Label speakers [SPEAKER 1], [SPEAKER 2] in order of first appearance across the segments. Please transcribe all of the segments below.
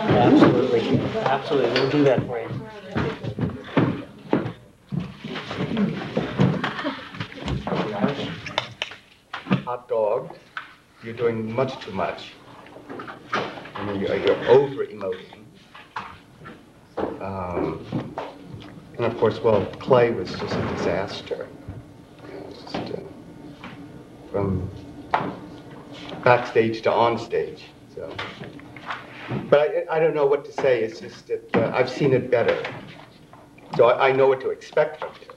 [SPEAKER 1] Absolutely. Absolutely. We'll do that for you.
[SPEAKER 2] Hot dog, you're doing much too much. I mean, you're over-emoting. And of course, well, Clay was just a disaster. From backstage to on stage. So, but I don't know what to say. It's just that I've seen it better, so I know what to expect from you.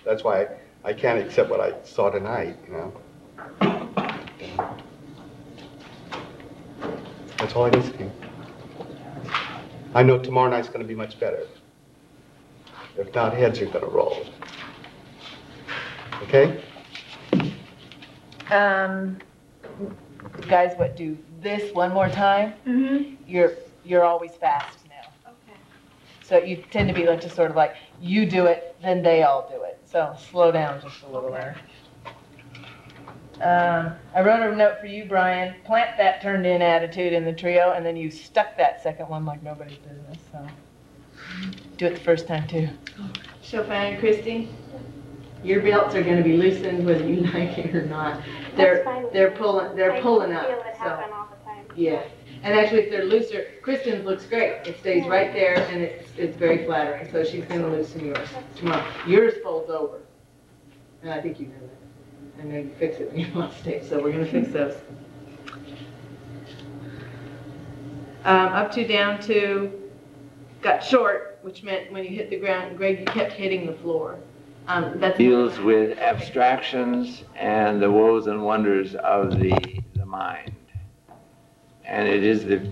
[SPEAKER 2] That's why I can't accept what I saw tonight. You know. That's all I can say. I know tomorrow night's going to be much better. If not, heads are going to roll. Okay?
[SPEAKER 3] Guys, what, do this one more time?
[SPEAKER 4] Mm-hmm.
[SPEAKER 3] You're always fast now.
[SPEAKER 4] Okay.
[SPEAKER 3] So you tend to be like, just sort of like, you do it, then they all do it. So slow down just a little there. I wrote a note for you, Brian. Plant that turned in attitude in the trio, and then you stuck that second one like nobody's business. So do it the first time too. Chopin and Christy, your belts are going to be loosened whether you like it or not. They're pulling up.
[SPEAKER 4] Feel it happen all the time.
[SPEAKER 3] Yeah. And actually, if they're looser, Kristen's looks great. It stays right there, and it's very flattering. So she's going to loosen yours tomorrow. Yours folds over, and I think you know that. I know you fix it when you're on stage, so we're going to fix those. Up to, down to, got short, which meant when you hit the ground, Greg, you kept hitting the floor. That
[SPEAKER 5] deals with abstractions and the woes and wonders of the mind. And it is the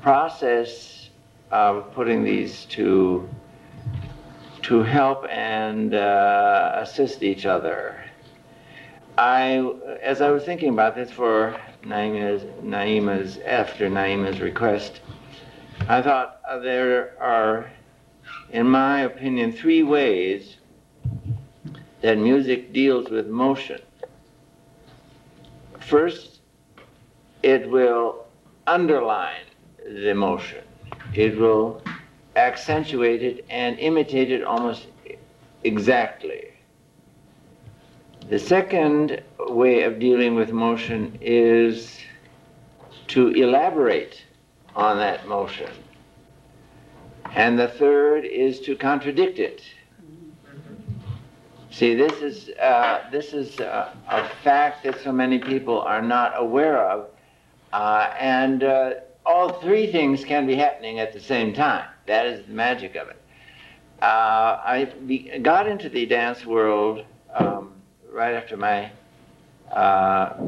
[SPEAKER 5] process of putting these to help and assist each other. As I was thinking about this for after Naima's request, I thought there are, in my opinion, 3 ways that music deals with motion. First, it will underline the motion. It will accentuate it and imitate it almost exactly. The second way of dealing with motion is to elaborate on that motion. And the third is to contradict it. See, this is a fact that so many people are not aware of, and all 3 things can be happening at the same time. That is the magic of it. I got into the dance world right after my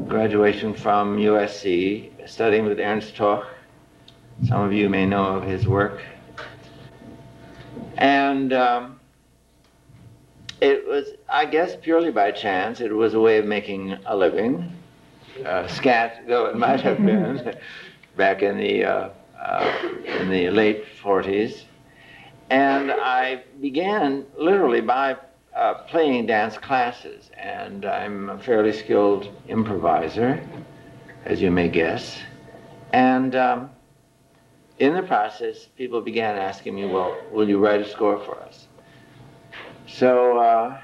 [SPEAKER 5] graduation from USC, studying with Ernst Toch. Some of you may know of his work. And it was, I guess, purely by chance. It was a way of making a living, scat though it might have been, back in the late 40s. And I began literally by playing dance classes, and I'm a fairly skilled improviser, as you may guess. And in the process, people began asking me, well, will you write a score for us? So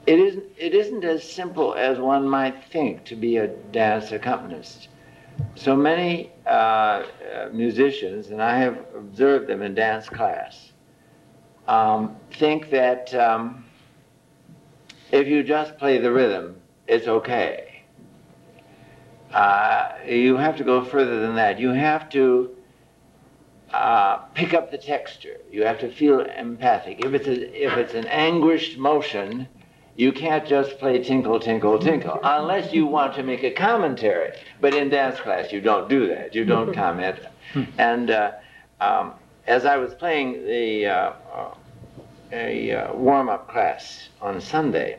[SPEAKER 5] it isn't as simple as one might think to be a dance accompanist. So many musicians, and I have observed them in dance class, think that if you just play the rhythm, it's okay. You have to go further than that. You have to pick up the texture. You have to feel empathic. If it's an anguished motion, you can't just play tinkle, tinkle, tinkle, unless you want to make a commentary. But in dance class, you don't do that. You don't comment. And as I was playing a warm-up class on Sunday,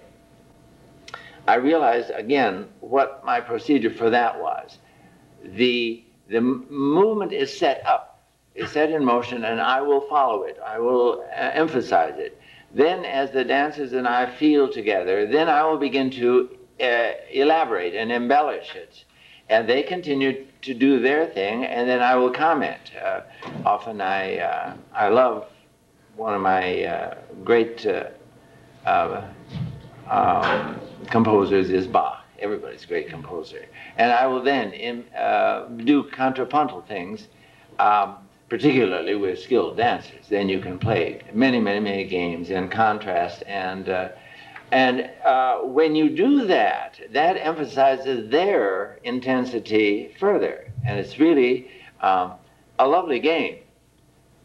[SPEAKER 5] I realized again what my procedure for that was. The movement is set up, is set in motion, and I will follow it. I will emphasize it. Then as the dancers and I feel together, then I will begin to elaborate and embellish it. And they continue to do their thing, and then I will comment. Often I love one of my great composers is Bach. Everybody's a great composer. And I will then do contrapuntal things, particularly with skilled dancers. Then you can play many, many, many games in contrast. And when you do that, that emphasizes their intensity further. And it's really a lovely game.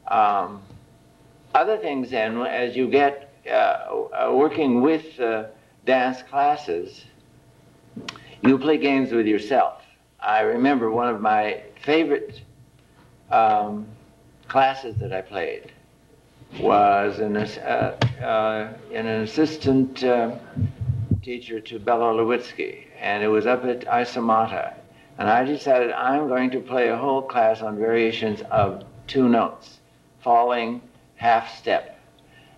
[SPEAKER 5] Other things then, as you get working with dance classes, you play games with yourself. I remember one of my favorite classes that I played was an assistant teacher to Bela Lewitsky, and it was up at Isomata. And I decided I'm going to play a whole class on variations of 2 notes, falling, half step.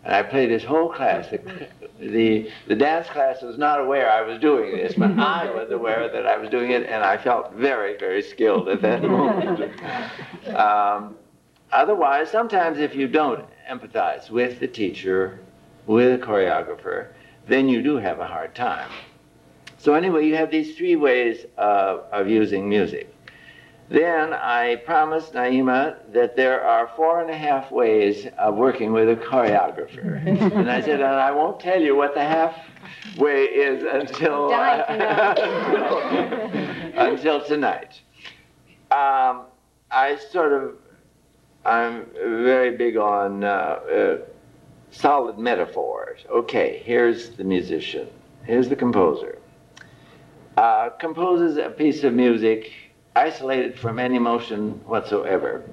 [SPEAKER 5] And I played this whole class. The dance class was not aware I was doing this, but I was aware that I was doing it, and I felt very, very skilled at that moment. Otherwise, sometimes if you don't empathize with the teacher, with the choreographer, then you do have a hard time. So anyway, you have these 3 ways of using music. Then I promised Naima that there are 4.5 ways of working with a choreographer. And I said, and I won't tell you what the halfway is until, until tonight. I'm very big on solid metaphors. Okay, here's the musician. Here's the composer. Composes a piece of music isolated from any motion whatsoever.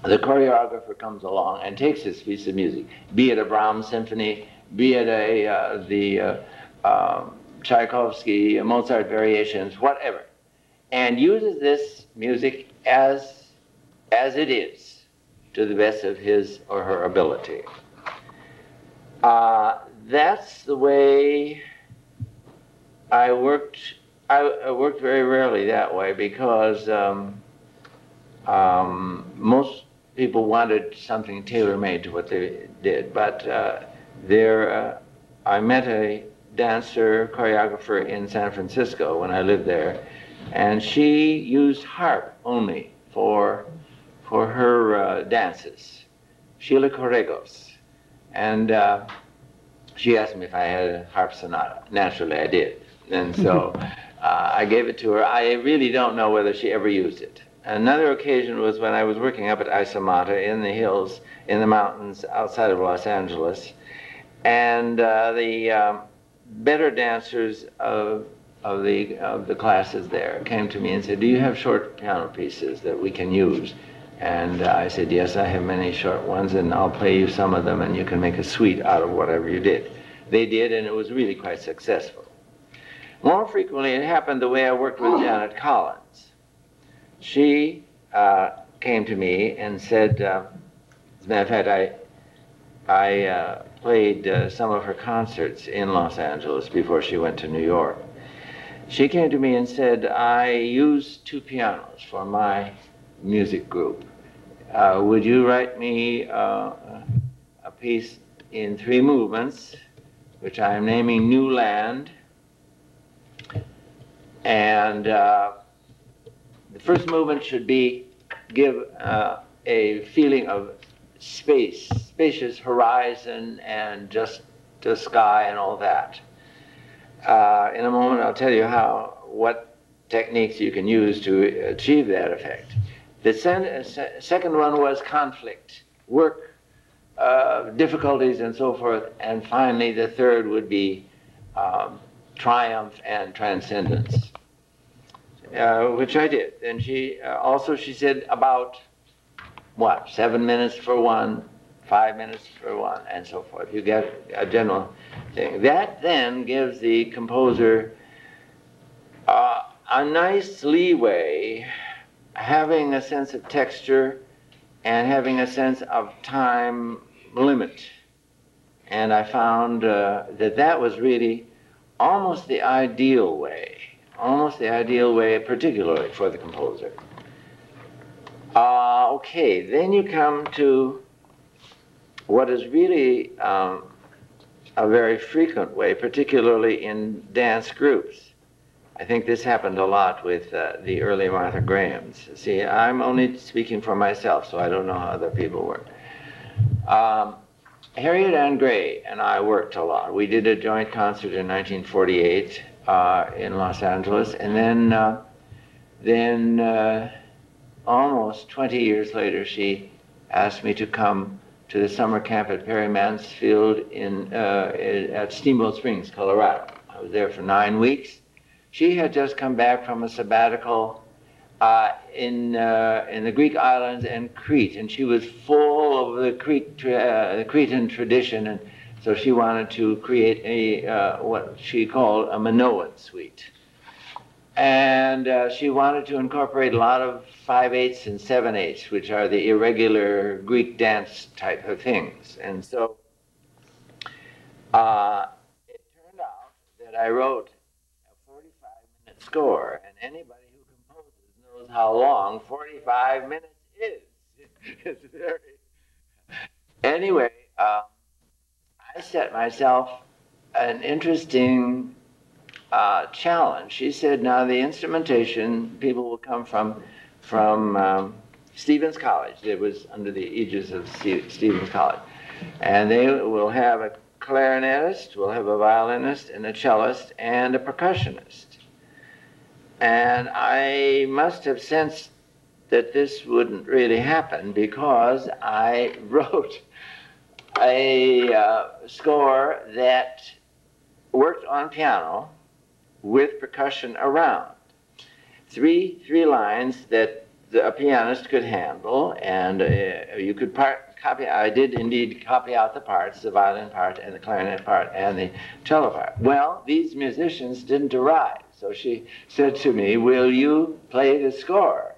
[SPEAKER 5] The choreographer comes along and takes this piece of music, be it a Brahms symphony, be it the Tchaikovsky, Mozart variations, whatever, and uses this music as it is, to the best of his or her ability. That's the way I worked. I worked very rarely that way because most people wanted something tailor-made to what they did. But I met a dancer, choreographer in San Francisco when I lived there, and she used harp only for her dances, Sheila Corregos. And she asked me if I had a harp sonata. Naturally, I did. And so I gave it to her. I really don't know whether she ever used it. Another occasion was when I was working up at Isomata in the hills, in the mountains outside of Los Angeles. And the better dancers of the classes there came to me and said, do you have short piano pieces that we can use? And I said, yes, I have many short ones, and I'll play you some of them, and you can make a suite out of whatever you did. They did, and it was really quite successful. More frequently, it happened the way I worked with Janet Collins. She came to me and said, as a matter of fact, I played some of her concerts in Los Angeles before she went to New York. She came to me and said, I use 2 pianos for my music group. Would you write me a piece in 3 movements, which I am naming New Land? And the first movement should give a feeling of space, spacious horizon, and just the sky and all that. In a moment, I'll tell you what techniques you can use to achieve that effect. The second one was conflict, work, difficulties, and so forth. And finally, the third would be triumph and transcendence, which I did. And she said about, 7 minutes for one, 5 minutes for one, and so forth. You get a general thing. That then gives the composer a nice leeway, having a sense of texture and having a sense of time limit. And I found that was really almost the ideal way almost the ideal way, particularly for the composer. Okay, then you come to what is really a very frequent way, particularly in dance groups. I think this happened a lot with the early Martha Grahams. See, I'm only speaking for myself, so I don't know how other people work. Harriet Ann Gray and I worked a lot. We did a joint concert in 1948 in Los Angeles, and then almost 20 years later, she asked me to come to the summer camp at Perry Mansfield at Steamboat Springs, Colorado. I was there for 9 weeks. She had just come back from a sabbatical in the Greek islands and Crete, and she was full of the Cretan tradition, and so she wanted to create what she called a Minoan suite. And she wanted to incorporate a lot of 5/8 and 7/8, which are the irregular Greek dance type of things. And so it turned out that I wrote a 45-minute score, and anybody who composes knows how long 45 minutes is. It's very... Anyway, I set myself an interesting challenge. She said, now the instrumentation people will come from Stevens College. It was under the aegis of Stevens College. And they will have a clarinetist, we'll have a violinist and a cellist and a percussionist. And I must have sensed that this wouldn't really happen because I wrote a score that worked on piano with percussion around. Three lines that a pianist could handle, and you could copy. I did indeed copy out the parts, the violin part and the clarinet part and the cello part. Well, these musicians didn't arrive, so she said to me, "Will you play the score?"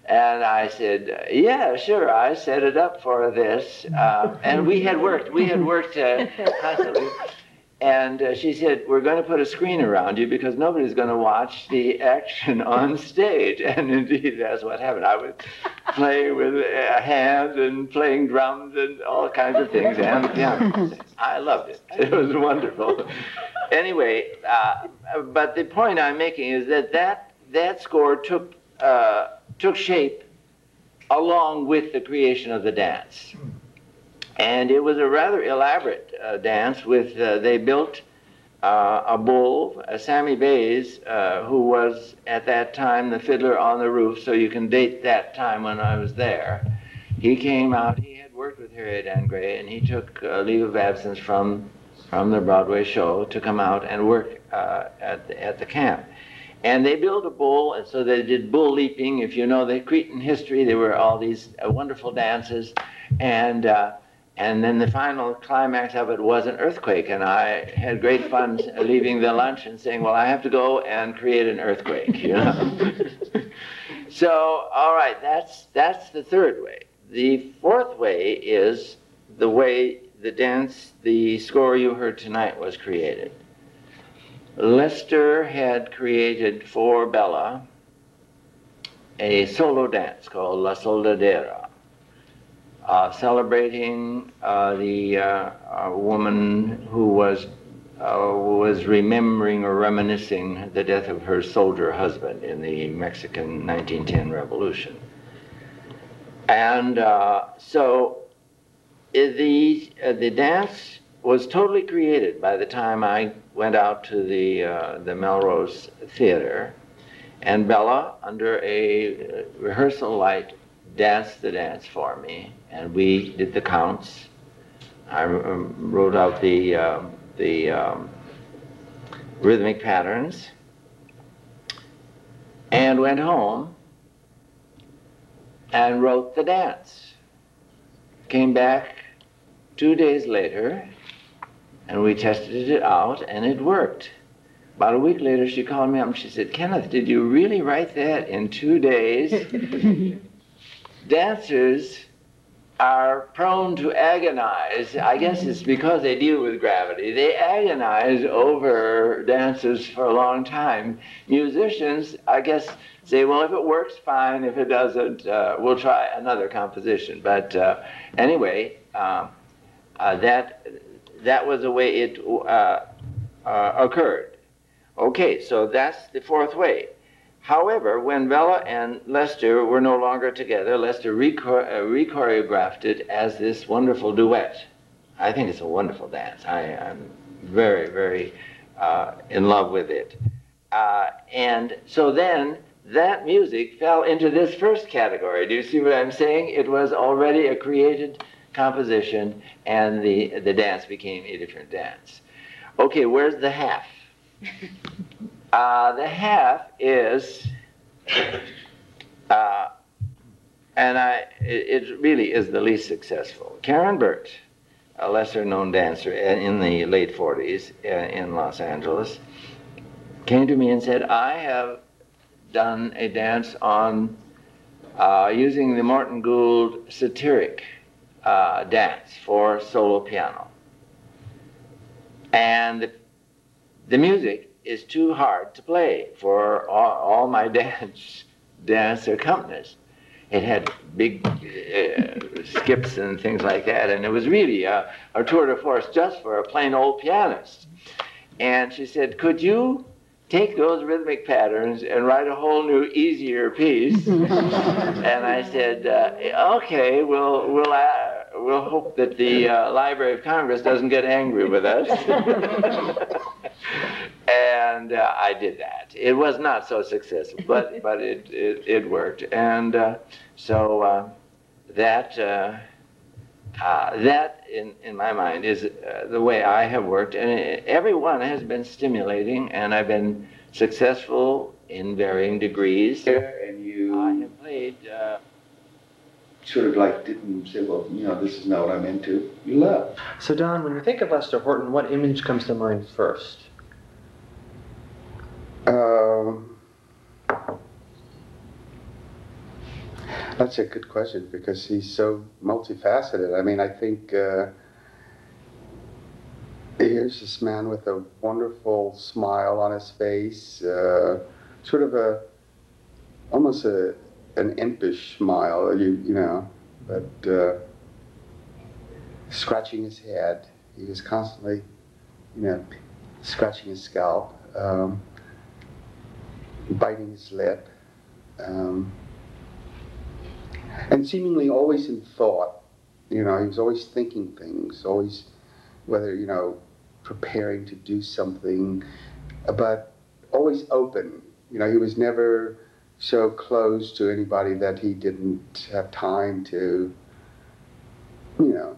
[SPEAKER 5] And I said, "Yeah, sure." I set it up for this, and we had worked constantly. And she said, "We're going to put a screen around you because nobody's going to watch the action on stage." And indeed, that's what happened. I was playing with hands and playing drums and all kinds of things, and piano. I loved it. It was wonderful. Anyway, but the point I'm making is that score took shape along with the creation of the dance. And it was a rather elaborate dance with, they built a bull, Sammy Bays, who was at that time the fiddler on the roof, so you can date that time when I was there. He came out, he had worked with Harriet Ann Gray, and he took leave of absence from the Broadway show to come out and work at the camp. And they built a bull, and so they did bull leaping. If you know the Cretan history, there were all these wonderful dances, and then the final climax of it was an earthquake, and I had great fun leaving the lunch and saying, well, I have to go and create an earthquake, you know. So, all right, that's the third way. The fourth way is the way the score you heard tonight was created. Lester had created for Bella a solo dance called La Soldadera, celebrating the woman who was remembering or reminiscing the death of her soldier husband in the Mexican 1910 Revolution. And so the dance was totally created by the time I went out to the Melrose Theater, and Bella, under a rehearsal light, danced the dance for me, and we did the counts. I wrote out the rhythmic patterns, and went home and wrote the dance. Came back 2 days later, and we tested it out, and it worked. About a week later, she called me up and she said, "Kenneth, did you really write that in 2 days?" Dancers are prone to agonize. I guess it's because they deal with gravity. They agonize over dances for a long time. Musicians, I guess, say, well, if it works, fine. If it doesn't, we'll try another composition. But anyway, that was the way it occurred. Okay, so that's the fourth way. However, when Bella and Lester were no longer together, Lester re-choreographed it as this wonderful duet. I think it's a wonderful dance. I'm very, very in love with it. And so then that music fell into this first category. Do you see what I'm saying? It was already a created composition, and the dance became a different dance. Okay, where's the half? The half is, it really is the least successful. Karen Burt, a lesser-known dancer in the late 40s in Los Angeles, came to me and said, I have done a dance on using the Morton Gould satiric dance for solo piano. And the music is too hard to play for all my dance accompanist. It had big skips and things like that, and it was really a tour de force just for a plain old pianist. And she said, could you take those rhythmic patterns and write a whole new, easier piece? And I said, okay, we'll hope that the Library of Congress doesn't get angry with us. And I did that. It was not so successful, but it worked. And so that in my mind is the way I have worked, and everyone has been stimulating, and I've been successful in varying degrees.
[SPEAKER 2] And you
[SPEAKER 5] I have played.
[SPEAKER 2] sort of like didn't say, well, you know, this is not what I'm into. You left.
[SPEAKER 1] So Don, when you think of Lester Horton, what image comes to mind first?
[SPEAKER 6] That's a good question because he's so multifaceted. I mean, I think here's this man with a wonderful smile on his face, sort of almost an impish smile, you know, but scratching his head. He was constantly, you know, scratching his scalp, biting his lip. And seemingly always in thought, you know, he was always thinking things, always, whether, you know, preparing to do something, but always open. You know, he was never so close to anybody that he didn't have time to, you know,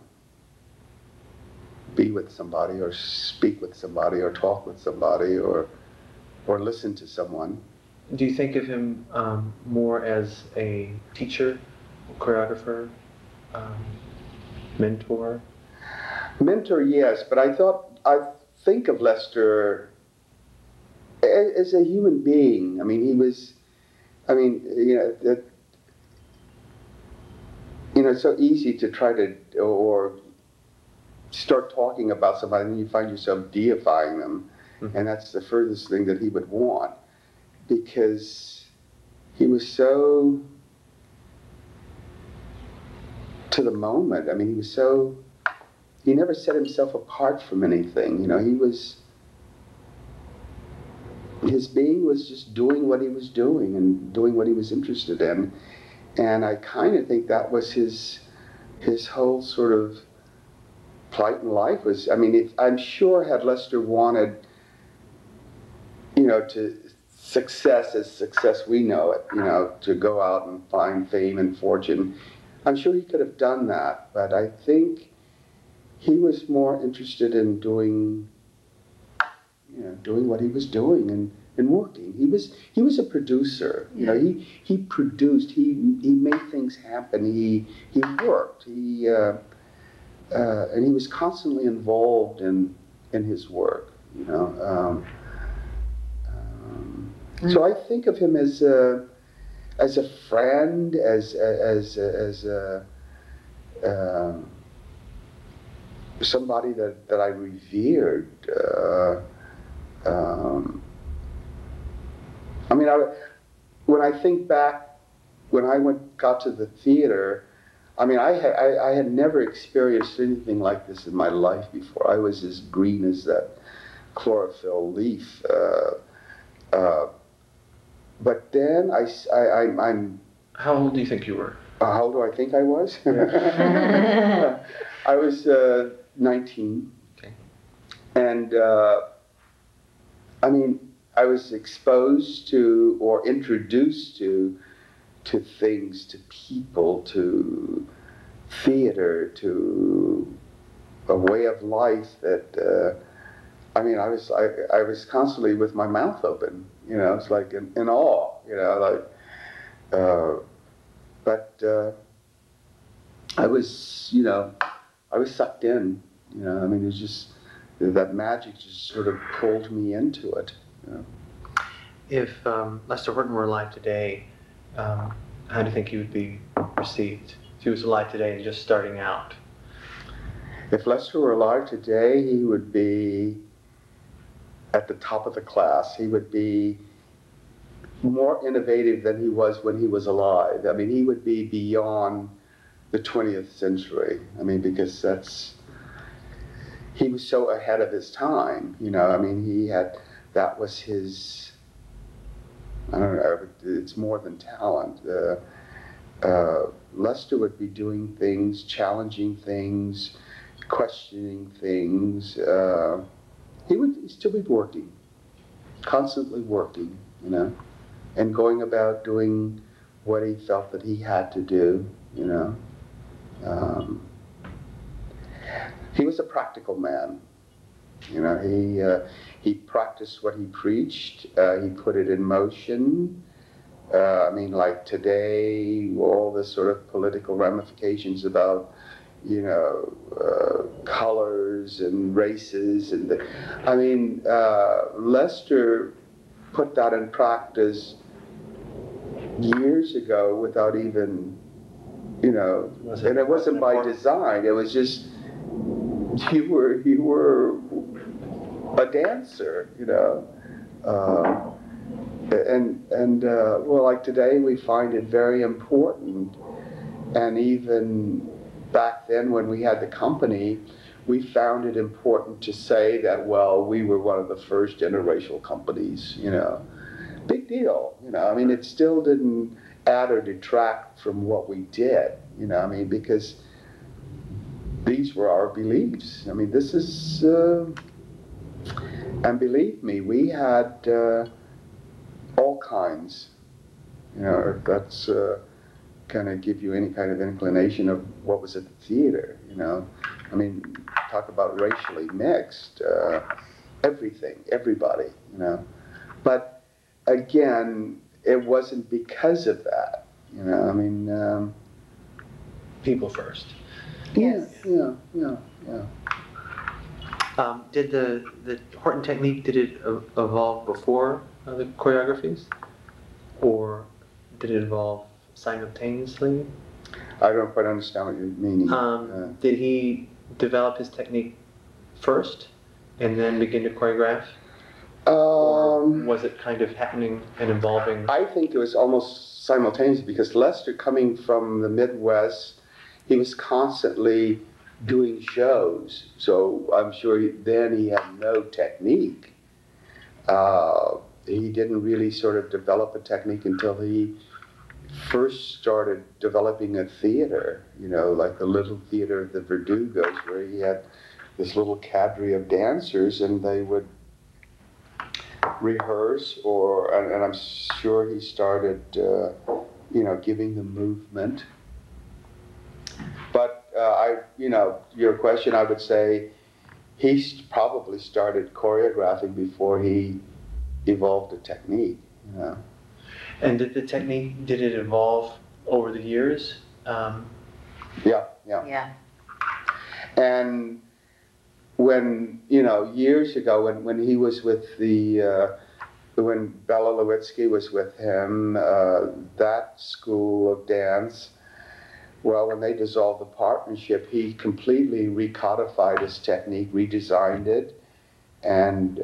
[SPEAKER 6] be with somebody or speak with somebody or talk with somebody or listen to someone.
[SPEAKER 1] Do you think of him more as a teacher, choreographer, mentor?
[SPEAKER 6] Mentor, yes, but I think of Lester as a human being. I mean, he was, I mean, you know, it's so easy to try to, or start talking about somebody and you find yourself deifying them. Mm-hmm. And that's the furthest thing that he would want, because he was so to the moment. I mean, he was so, he never set himself apart from anything. You know, he was, his being was just doing what he was doing and doing what he was interested in. And I kind of think that was his whole sort of plight in life was, I mean, I'm sure had Lester wanted, you know, to success as success we know it, you know, to go out and find fame and fortune, I'm sure he could have done that, but I think he was more interested in doing, you know, doing what he was doing and working. He was a producer, you know. He produced. He made things happen. He worked. And he was constantly involved in his work, you know. So I think of him as a friend, as somebody that I revered. I mean, when I think back, when I got to the theater, I mean, I had never experienced anything like this in my life before. I was as green as that chlorophyll leaf. But then I'm.
[SPEAKER 1] How old do you think you were?
[SPEAKER 6] How old do I think I was? I was 19.
[SPEAKER 1] Okay.
[SPEAKER 6] And I mean, I was exposed to or introduced to things, to people, to theater, to a way of life that I mean, I was constantly with my mouth open. You know, it's like in awe. You know, like. But I was, you know, I was sucked in. You know, I mean, it was just that magic just sort of pulled me into it. You know?
[SPEAKER 1] If Lester Horton were alive today, how do you think he would be received? If he was alive today and just starting out?
[SPEAKER 6] If Lester were alive today, he would be at the top of the class. He would be more innovative than he was when he was alive. I mean, he would be beyond the 20th century. I mean, because he was so ahead of his time, you know. I mean, that was his, I don't know, it's more than talent. Lester would be doing things, challenging things, questioning things. He would still be working, constantly working, you know, and going about doing what he felt that he had to do, you know. He was a practical man, you know. He practiced what he preached. He put it in motion. I mean, like today, all this sort of political ramifications about, you know, colors and races, and I mean, Lester put that in practice years ago without even, you know, and it wasn't by design. It was just you were a dancer, you know, and well, like today we find it very important, and even back then when we had the company, we found it important to say that, well, we were one of the first interracial companies, you know. Big deal, you know. I mean, it still didn't add or detract from what we did, you know. I mean, because these were our beliefs. I mean, this is, and believe me, we had all kinds, you know, if that's kind of give you any kind of inclination of what was at the theater, you know. I mean, talk about racially mixed, everything, everybody, you know. But again, it wasn't because of that, you know. I mean,
[SPEAKER 1] People first.
[SPEAKER 3] Yes.
[SPEAKER 6] Yeah.
[SPEAKER 1] Did the Horton technique, did it evolve before the choreographies? Or did it evolve simultaneously?
[SPEAKER 6] I don't quite understand what you're meaning.
[SPEAKER 1] Did he develop his technique first and then begin to choreograph? Or was it kind of happening and evolving?
[SPEAKER 6] I think it was almost simultaneous, because Lester, coming from the Midwest, he was constantly doing shows. So I'm sure then he had no technique. He didn't really sort of develop a technique until he first started developing a theater, you know, like the little theater of the Verdugos, where he had this little cadre of dancers, and they would rehearse, and I'm sure he started, you know, giving the movement. But you know, your question, I would say he probably started choreographing before he evolved a technique, you know.
[SPEAKER 1] And did the technique, did it evolve over the years?
[SPEAKER 6] Yeah. And when, you know, years ago, when he was with when Bela Lewitsky was with him, that school of dance, Well, when they dissolved the partnership, he completely recodified his technique, redesigned it, and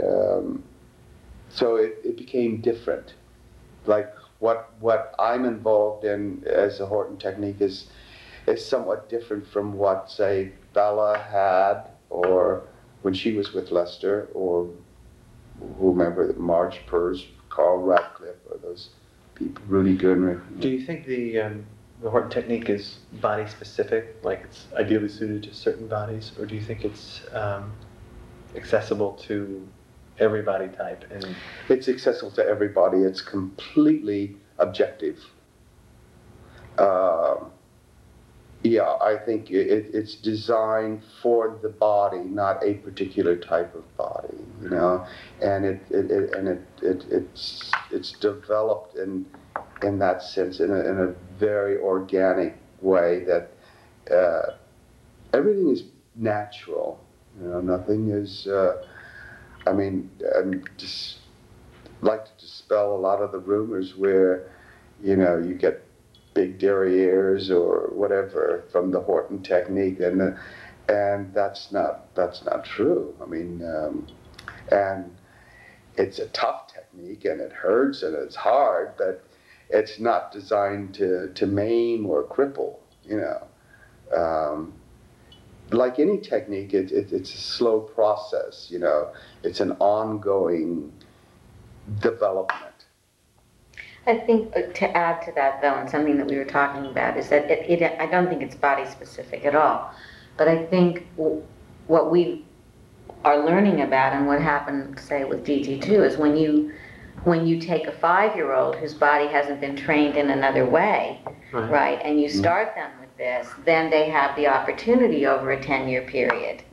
[SPEAKER 6] so it became different. Like what I'm involved in as a Horton technique is somewhat different from what, say, Bella had, or when she was with Lester, or whomever, Marge Purse, Carl Radcliffe, or those people, Rudy Gunrick.
[SPEAKER 1] Do you think the Horton technique is body specific, like it's ideally suited to certain bodies, or do you think it's accessible to every body type? And
[SPEAKER 6] It's accessible to everybody. It's completely objective. Yeah, I think it's designed for the body, not a particular type of body, you know. And it's developed in that sense in a very organic way that everything is natural. You know, nothing is. I mean, just like to dispel a lot of the rumors where, you know, you get big derrieres or whatever from the Horton technique, and that's not true. I mean, and it's a tough technique, and it hurts and it's hard, but it's not designed to maim or cripple. You know, like any technique, it's a slow process. You know, it's an ongoing development.
[SPEAKER 7] I think to add to that, though, and something that we were talking about, is that I don't think it's body specific at all. But I think what we are learning about and what happened, say, with DT2 is when you take a 5-year-old whose body hasn't been trained in another way, right, and you start them with this, then they have the opportunity over a 10-year period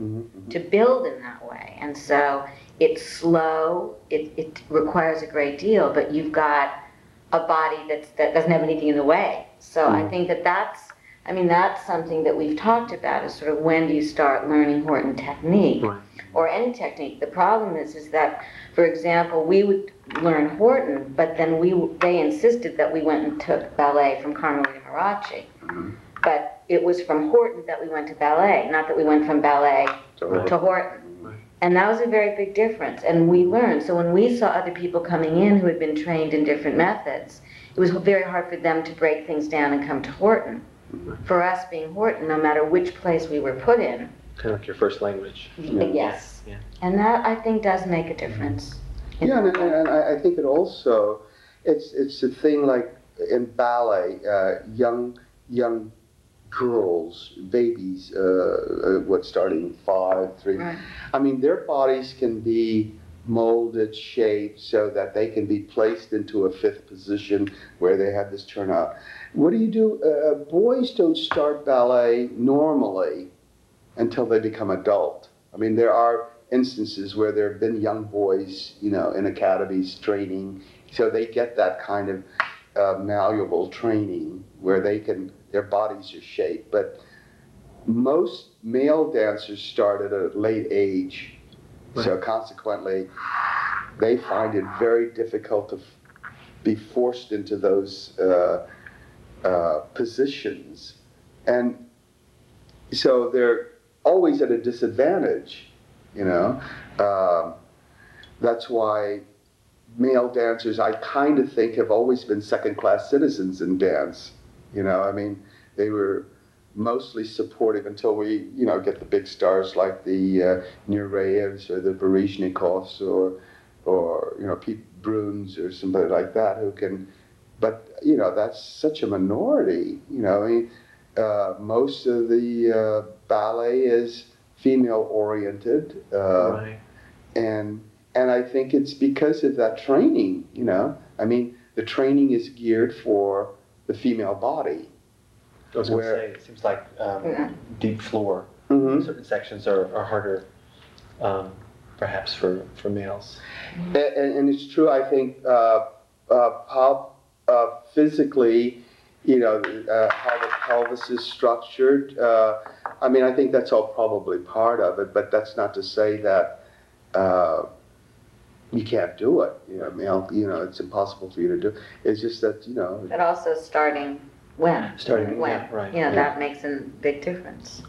[SPEAKER 7] to build in that way. And so it's slow, it requires a great deal, but you've got a body that doesn't have anything in the way. So I think that's something that we've talked about, is sort of when do you start learning Horton technique, or any technique. The problem is that, for example, we would learn Horton, but then they insisted that we went and took ballet from Carmelita Marachi. But it was from Horton that we went to ballet, not that we went from ballet to Horton. And that was a very big difference, and we learned. So when we saw other people coming in who had been trained in different methods, it was very hard for them to break things down and come to Horton. For us being Horton, no matter which place we were put in.
[SPEAKER 1] kind of like your first language.
[SPEAKER 7] Yes.
[SPEAKER 1] Yeah.
[SPEAKER 7] And that, I think, does make a difference.
[SPEAKER 6] Yeah, and I think it also, it's a thing like in ballet, young girls, babies, starting 5, 3.
[SPEAKER 7] Right.
[SPEAKER 6] I mean, their bodies can be molded, shaped, so that they can be placed into a 5th position where they have this turnout. What do you do? Boys don't start ballet normally until they become adult. I mean, there are instances where there have been young boys, in academies training, so they get that kind of malleable training where their bodies are shaped. But most male dancers start at a late age, so consequently, they find it very difficult to be forced into those positions. And so they're always at a disadvantage, That's why male dancers, I kind of think, have always been second-class citizens in dance. I mean, they were mostly supportive until we, get the big stars like the Nureyevs or the Baryshnikovs or Pete Bruns or somebody like that who can, but, that's such a minority, I mean, most of the ballet is female-oriented, and I think it's because of that training, I mean, the training is geared for the female body.
[SPEAKER 1] I was going to say, it seems like deep floor. Certain sections are harder, perhaps for males.
[SPEAKER 6] And it's true, I think, how physically, how the pelvis is structured. I mean, I think that's all probably part of it, but that's not to say that you can't do it. Male, it's impossible for you to do. It's just that,
[SPEAKER 7] But also starting when.
[SPEAKER 1] Starting,
[SPEAKER 7] when.
[SPEAKER 1] yeah, right.
[SPEAKER 7] You know,
[SPEAKER 1] Yeah.
[SPEAKER 7] that makes a big difference.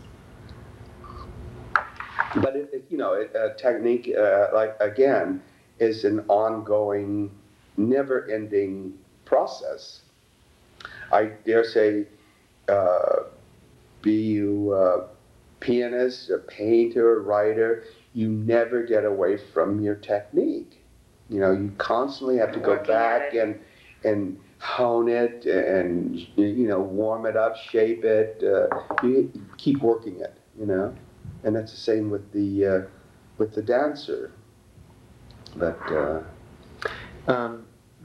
[SPEAKER 6] But a technique, like again, is an ongoing, never-ending process. I dare say, be you a pianist, a painter, a writer, you never get away from your technique. You constantly have to go
[SPEAKER 7] Working
[SPEAKER 6] back
[SPEAKER 7] at it.
[SPEAKER 6] and hone it and warm it up, shape it. You keep working it, and that's the same with the dancer. But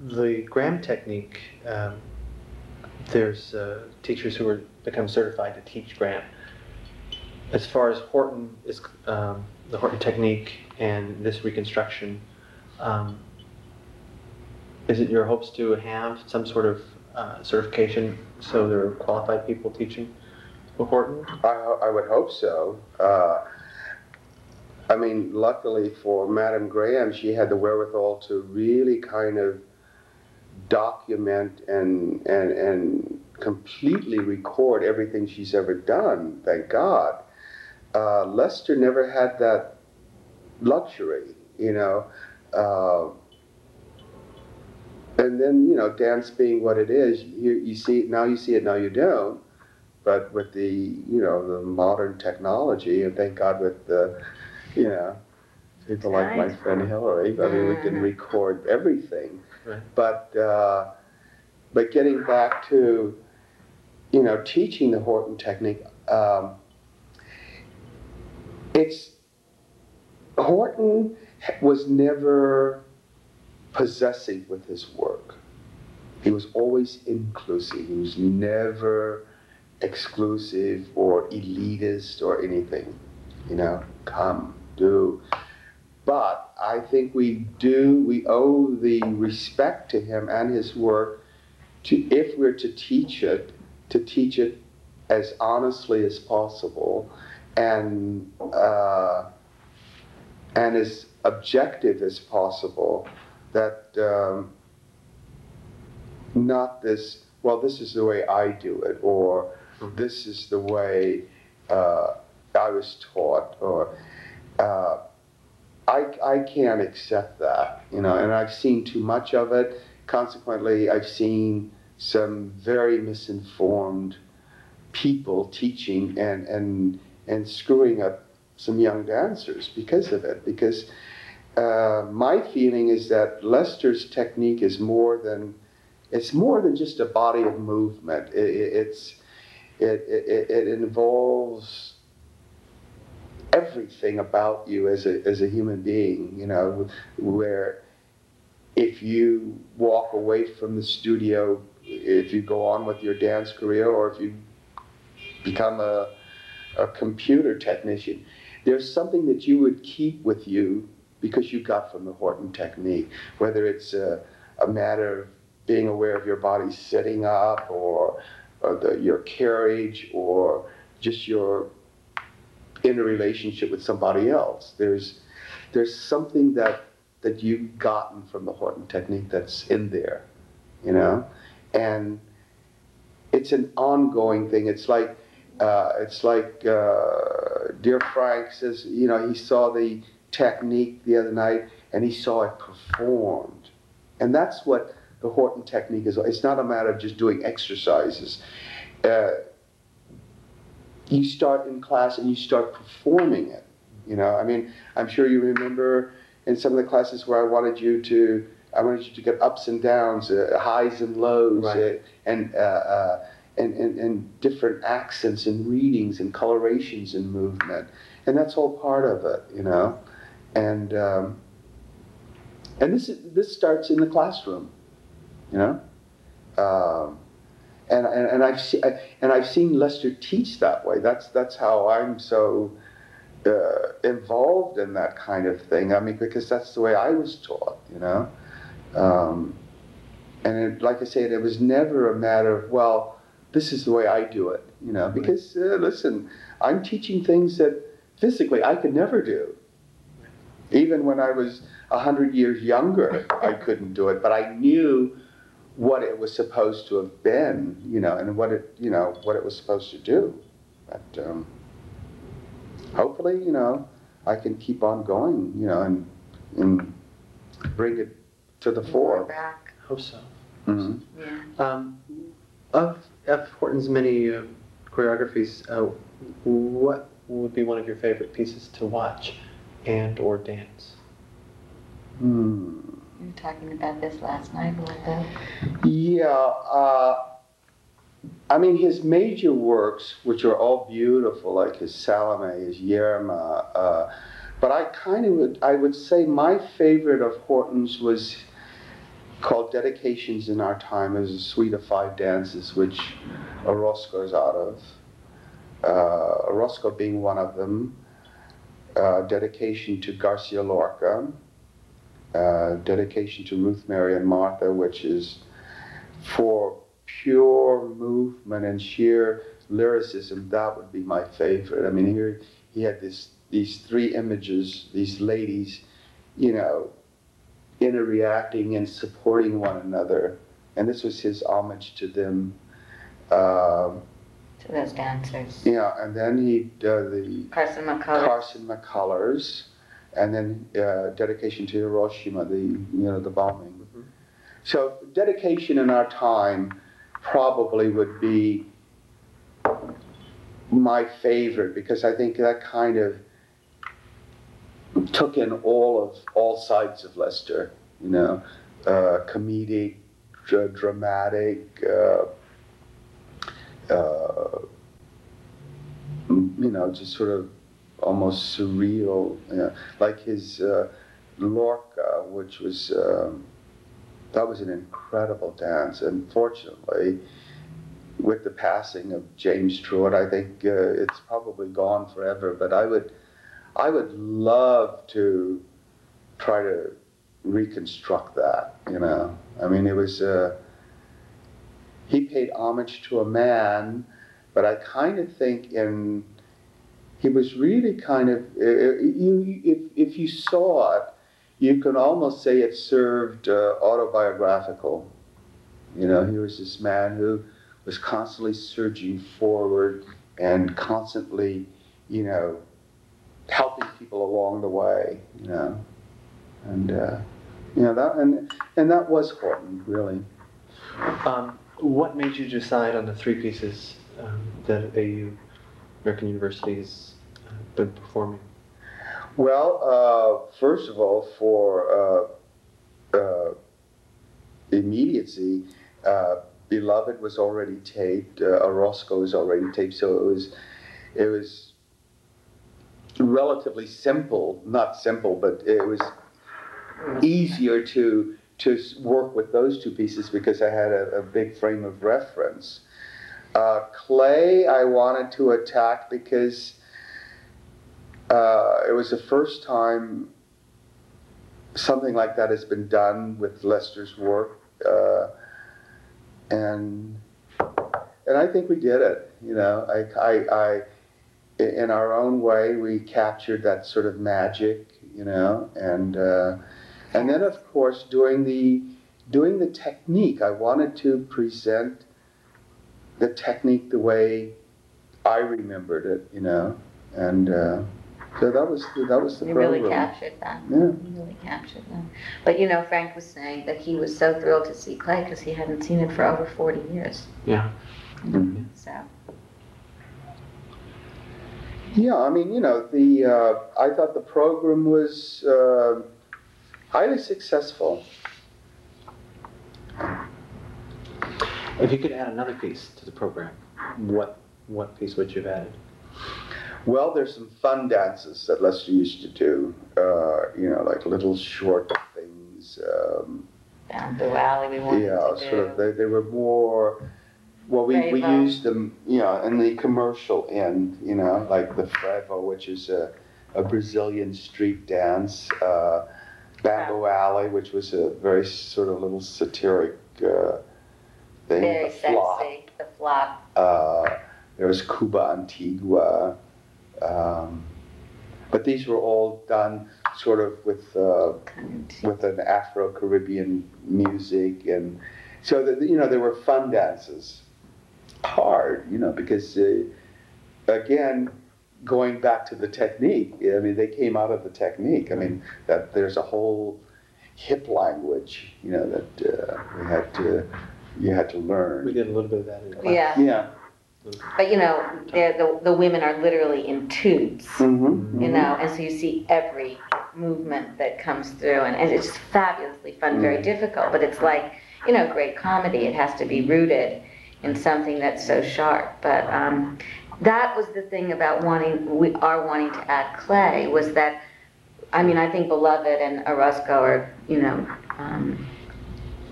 [SPEAKER 1] The Graham technique, there's teachers who become certified to teach Graham. As far as Horton is, the Horton technique and this reconstruction, is it your hopes to have some sort of certification so there are qualified people teaching the Horton?
[SPEAKER 6] I would hope so. I mean, luckily for Madame Graham, she had the wherewithal to really kind of document and completely record everything she's ever done, thank God. Lester never had that luxury, and then, dance being what it is, you see it, now you don't. But with the modern technology, and thank God with the, people like my friend Hillary, I mean, we can record everything.
[SPEAKER 1] Right.
[SPEAKER 6] But getting back to, teaching the Horton technique, Horton was never possessive with his work. He was always inclusive. He was never exclusive or elitist or anything. Come, do. But I think we owe the respect to him and his work if we're to teach it as honestly as possible and as objective as possible, that not this, well, this is the way I do it, or this is the way I was taught, or I can't accept that, and I've seen too much of it. Consequently, I've seen some very misinformed people teaching and screwing up some young dancers because of it. Because my feeling is that Lester's technique is more than just a body of movement. It involves everything about you as a human being, where if you walk away from the studio, if you go on with your dance career, or if you become a computer technician, there's something that you would keep with you because you got from the Horton technique, whether it's a matter of being aware of your body sitting up, or your carriage, or just your interrelationship with somebody else. There's something that you've gotten from the Horton technique that's in there, and it's an ongoing thing. It's like dear Frank says, he saw the technique the other night and he saw it performed, and that's what the Horton technique is. It's not a matter of just doing exercises. You start in class and you start performand it. I mean, I'm sure you remember in some of the classes where I wanted you to get ups and downs, highs and lows,
[SPEAKER 1] right.
[SPEAKER 6] And different accents and readings and colorations and movement, and that's all part of it, And this starts in the classroom, And I've seen Lester teach that way. That's how I'm so involved in that kind of thing. I mean, because that's the way I was taught, like I said, it was never a matter of, well, this is the way I do it, Because listen, I'm teaching things that physically I could never do. Even when I was 100 years younger, I couldn't do it. But I knew what it was supposed to have been, and what it was supposed to do. But hopefully, I can keep on going, and bring it to the fore.
[SPEAKER 7] Back.
[SPEAKER 1] Hope so.
[SPEAKER 6] Mhm.
[SPEAKER 7] Yeah.
[SPEAKER 1] Of Horton's many choreographies, what would be one of your favorite pieces to watch and/or dance?
[SPEAKER 6] Hmm.
[SPEAKER 7] We were talking about this last night a little bit.
[SPEAKER 6] Yeah, I mean, his major works, which are all beautiful, like his Salome, his Yerma, but I would say my favorite of Horton's was called Dedications in Our Time. It was a suite of 5 dances, which Orozco's out of. Orozco being one of them. Dedication to Garcia Lorca. Dedication to Ruth Mary and Martha, which is for pure movement and sheer lyricism. That would be my favorite. I mean, here he had these 3 images, these ladies, interreacting and supporting one another, and this was his homage to them.
[SPEAKER 7] To those dancers.
[SPEAKER 6] Yeah, and then he the
[SPEAKER 7] Carson
[SPEAKER 6] McCullers, and then dedication to Hiroshima, the bombing.
[SPEAKER 1] Mm-hmm.
[SPEAKER 6] So Dedication in Our Time probably would be my favorite, because I think that kind of took in all sides of Lester, comedic, dramatic, just sort of almost surreal, like his Lorca, which was that was an incredible dance. Unfortunately, with the passing of James Truitt, I think it's probably gone forever. But I would love to try to reconstruct that. I mean, it was he paid homage to a man, but I kind of think he was really kind of, if you saw it, you can almost say it served autobiographical. He was this man who was constantly surging forward and constantly, helping people along the way, and that was Horton, really.
[SPEAKER 1] What made you decide on the 3 pieces that AU, American University, has been performing?
[SPEAKER 6] Well, first of all, for immediacy, Beloved was already taped, Orozco was already taped, so it was relatively simple, not simple, but it was easier to work with those 2 pieces because I had a big frame of reference. Clay I wanted to attack because it was the first time something like that has been done with Lester's work, and I think we did it. I in our own way we captured that sort of magic, and then of course doing the technique. I wanted to present the technique the way I remembered it, and so that was the
[SPEAKER 7] You
[SPEAKER 6] program.
[SPEAKER 7] really captured that.
[SPEAKER 6] Yeah.
[SPEAKER 7] You really captured that. But Frank was saying that he was so thrilled to see Clay because he hadn't seen it for over 40 years.
[SPEAKER 1] Yeah.
[SPEAKER 6] Mm-hmm.
[SPEAKER 7] So.
[SPEAKER 6] Yeah, I mean, I thought the program was highly successful.
[SPEAKER 1] If you could add another piece to the program, what piece would you have added?
[SPEAKER 6] Well, there's some fun dances that Lester used to do, like little short things.
[SPEAKER 7] Down the alley we wanted to do.
[SPEAKER 6] Sort of, they were more, well, we used them, in the commercial end, like the Frevo, which is a Brazilian street dance, Bamboo Alley, which was a very sort of little satiric thing.
[SPEAKER 7] Very
[SPEAKER 6] the flop.
[SPEAKER 7] sexy, the flop.
[SPEAKER 6] There was Cuba Antigua. But these were all done sort of with an Afro-Caribbean music, and So that, there were fun dances. Hard, because again, going back to the technique, I mean, they came out of the technique. I mean, that there's a whole hip language, that you had to learn.
[SPEAKER 1] We did a little bit of that in class.
[SPEAKER 7] Yeah.
[SPEAKER 6] Yeah.
[SPEAKER 7] But the women are literally in tubes, and so you see every movement that comes through, and it's just fabulously fun, very difficult, but it's like, great comedy. It has to be rooted in something that's so sharp. But that was the thing about wanting to add clay, was that, I mean, I think Beloved and Orozco are,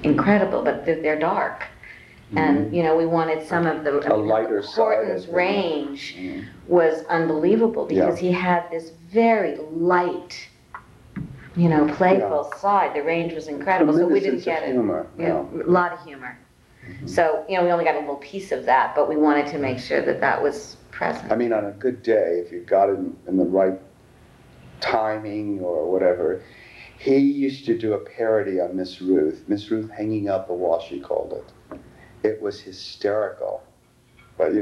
[SPEAKER 7] incredible, but they're dark. And, we wanted some of the,
[SPEAKER 6] lighter side,
[SPEAKER 7] Horton's range was unbelievable, because he had this very light, playful side. The range was incredible, so we didn't get it.
[SPEAKER 6] Humor.
[SPEAKER 7] A lot of humor. So, we only got a little piece of that, but we wanted to make sure that that was present.
[SPEAKER 6] I mean, on a good day, if you got it in the right timing or whatever, he used to do a parody on Miss Ruth hanging out the wall, she called it. It was hysterical, but he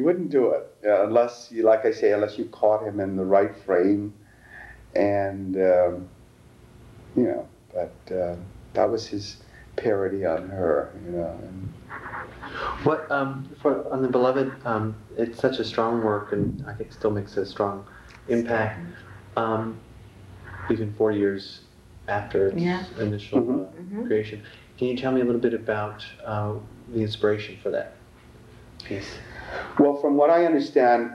[SPEAKER 6] wouldn't do it unless unless you caught him in the right frame, and but that was his parody on her, And
[SPEAKER 1] What on the Beloved? It's such a strong work, and I think still makes a strong impact, even 4 years after its initial creation. Can you tell me a little bit about the inspiration for that piece?
[SPEAKER 6] Well, from what I understand,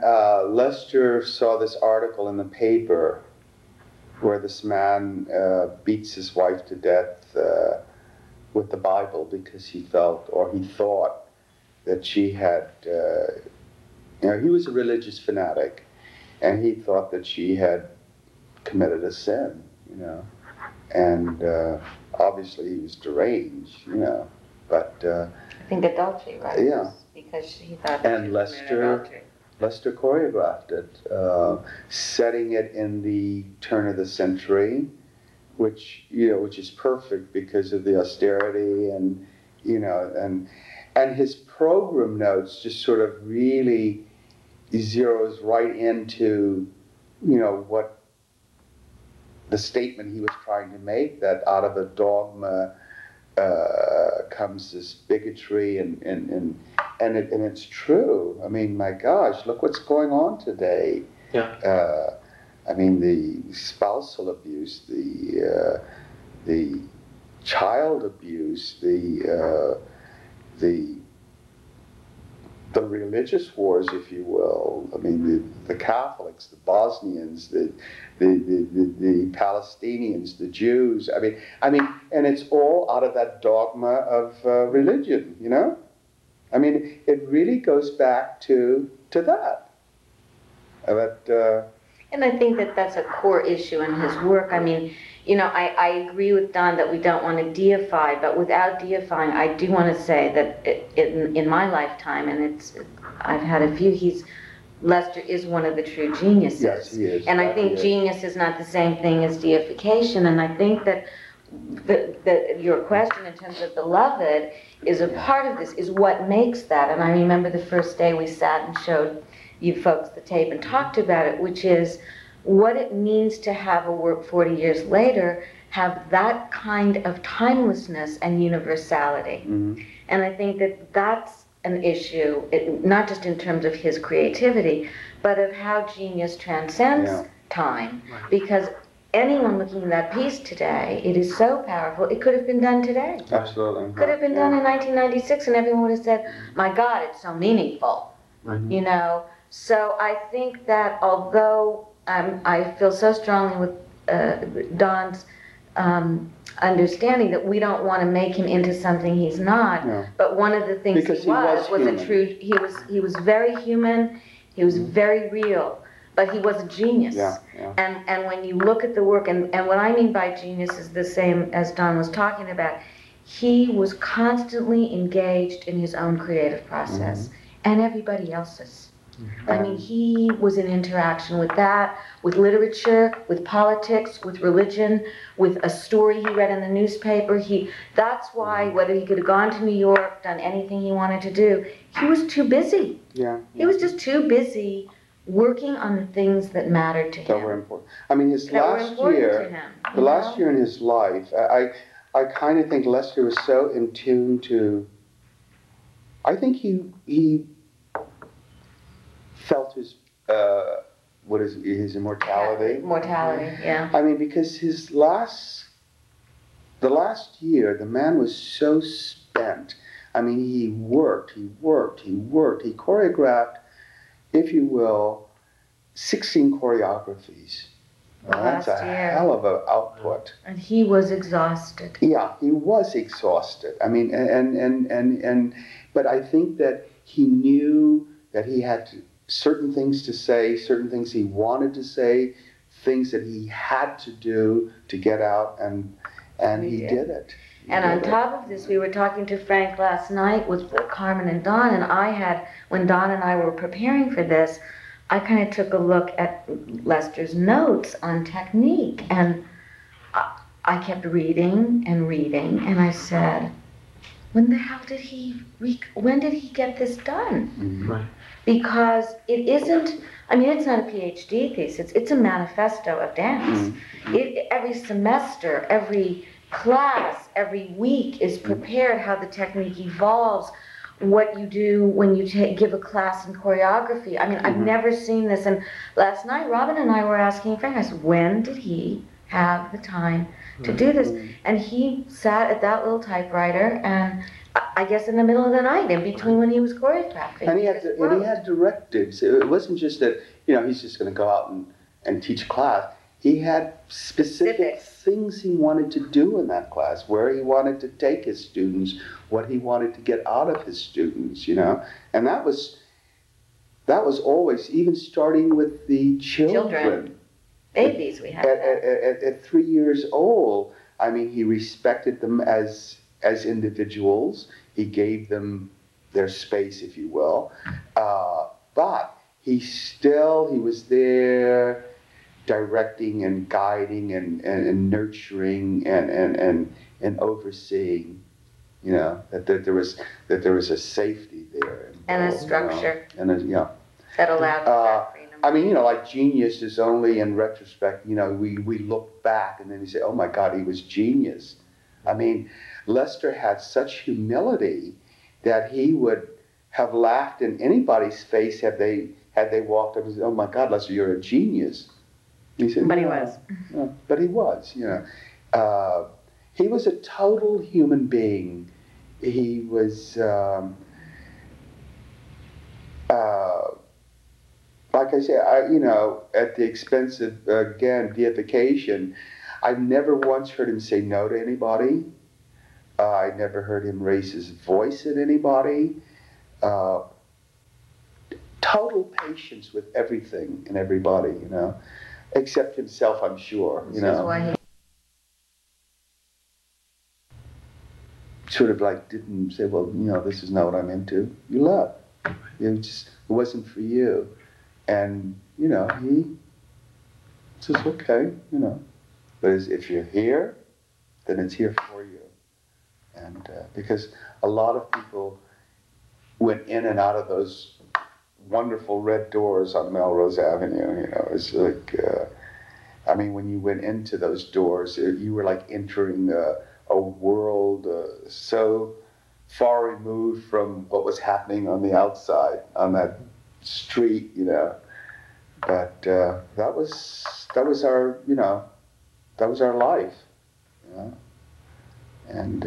[SPEAKER 6] Lester saw this article in the paper where this man beats his wife to death with the Bible because he felt, or he thought, that she had, he was a religious fanatic, and he thought that she had committed a sin, and obviously he was deranged, but
[SPEAKER 7] I think adultery, right?
[SPEAKER 6] Yeah.
[SPEAKER 7] Because he thought.
[SPEAKER 6] And Lester choreographed it, setting it in the turn of the century, which is perfect because of the austerity and and his program notes just sort of really zeroes right into what the statement he was trying to make, that out of a dogma comes this bigotry, and it's true. I mean, my gosh, look what's going on today.
[SPEAKER 1] Yeah.
[SPEAKER 6] I mean, the spousal abuse, the child abuse, the religious wars, if you will. I mean, the Catholics, the Bosnians, the Palestinians, the Jews. I mean, and it's all out of that dogma of religion. I mean, it really goes back to that.
[SPEAKER 7] And I think that that's a core issue in his work. I mean, I agree with Don that we don't want to deify, but without deifying, I do want to say that in my lifetime, and I've had a few, Lester is one of the true geniuses.
[SPEAKER 6] Yes, he is.
[SPEAKER 7] And I think genius is not the same thing as deification, and I think that your question in terms of Beloved is a part of this, is what makes that. And I remember the first day we sat and showed you folks the tape and talked about it, which is what it means to have a work 40 years later have that kind of timelessness and universality. And I think that that's an issue, not just in terms of his creativity, but of how genius transcends time. Right. Because anyone looking at that piece today, it is so powerful, it could have been done today.
[SPEAKER 6] Absolutely.
[SPEAKER 7] Could have been done in 1996, and everyone would have said, my God, it's so meaningful.
[SPEAKER 1] Right.
[SPEAKER 7] So I think that although I feel so strongly with Don's understanding that we don't want to make him into something he's not, but one of the things
[SPEAKER 6] because
[SPEAKER 7] he was a true, he was very human, he was very real, but he was a genius. And when you look at the work, and what I mean by genius is the same as Don was talking about, he was constantly engaged in his own creative process and everybody else's. I mean, he was in interaction with that, with literature, with politics, with religion, with a story he read in the newspaper. That's why, whether he could have gone to New York, done anything he wanted to do, he was too busy.
[SPEAKER 6] Yeah.
[SPEAKER 7] He was just too busy working on the things that mattered to him.
[SPEAKER 6] That were important. I mean, his
[SPEAKER 7] that
[SPEAKER 6] last year, the last year in his life, I kind of think Lester was so in tune to, I think he felt his, his immortality.
[SPEAKER 7] Mortality, yeah.
[SPEAKER 6] I mean, because the last year, the man was so spent. I mean, he worked. He choreographed, if you will, 16 choreographies. That's a hell of an output.
[SPEAKER 7] And he was exhausted.
[SPEAKER 6] Yeah, he was exhausted. I mean, but I think that he knew that he had certain things to say, certain things he wanted to say, things that he had to do to get out, and he did it.
[SPEAKER 7] And on top of this, we were talking to Frank last night with Carmen and Don, and when Don and I were preparing for this, I kind of took a look at Lester's notes on technique, and I kept reading, and I said, when did he get this done?
[SPEAKER 1] Mm-hmm. Right.
[SPEAKER 7] Because it isn't, I mean, it's not a PhD thesis, it's a manifesto of dance.
[SPEAKER 6] Mm-hmm.
[SPEAKER 7] Every semester, every class, every week is prepared how the technique evolves, what you do when you give a class in choreography. I mean, I've never seen this. And last night, Robin and I were asking Frank, I said, when did he have the time to do this? And he sat at that little typewriter, and I guess in the middle of the night, in between when he was choreographing.
[SPEAKER 6] And he had directives. It wasn't just that, he's just going to go out and teach a class. He had specific things he wanted to do in that class, where he wanted to take his students, what he wanted to get out of his students, And that was always, even starting with the children.
[SPEAKER 7] Babies, we had
[SPEAKER 6] at 3 years old. I mean, he respected them as individuals. He gave them their space, if you will. But he was there directing and guiding and nurturing and overseeing, that there was a safety there.
[SPEAKER 7] And a structure.
[SPEAKER 6] Yeah.
[SPEAKER 7] That allowed that freedom.
[SPEAKER 6] I mean, like genius is only in retrospect, we look back and then we say, oh my God, he was genius. I mean, Lester had such humility that he would have laughed in anybody's face had they walked up and said, oh my God, Lester, you're a genius. He said,
[SPEAKER 7] but he was.
[SPEAKER 6] No, but he was, he was a total human being. He was, like I say, at the expense of, again, deification, I've never once heard him say no to anybody. I never heard him raise his voice at anybody. Total patience with everything and everybody, except himself, I'm sure,
[SPEAKER 7] This is why he
[SPEAKER 6] sort of like didn't say, well, this is not what I'm into. You left. It wasn't for you. And, he says, okay, But if you're here, then it's here for you. And because a lot of people went in and out of those wonderful red doors on Melrose Avenue, it's like, I mean, when you went into those doors, you were like entering a world so far removed from what was happening on the outside, on that street, But that was our, that was our life, And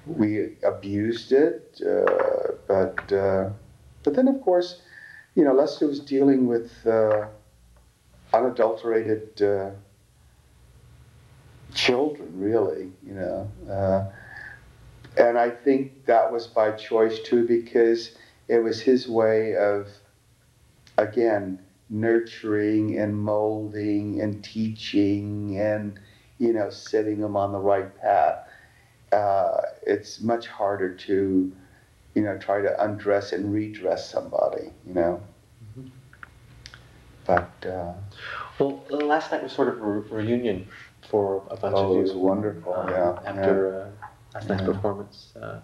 [SPEAKER 6] we abused it, but then, of course, Lester was dealing with unadulterated children, really, and I think that was by choice too, because it was his way of, again, nurturing and molding and teaching and, setting them on the right path. It's much harder to try to undress and redress somebody, But,
[SPEAKER 1] Well, last night was sort of a reunion for a bunch of
[SPEAKER 6] oh,
[SPEAKER 1] you.
[SPEAKER 6] it was wonderful, yeah.
[SPEAKER 1] After last night's
[SPEAKER 6] Yeah.
[SPEAKER 1] performance, it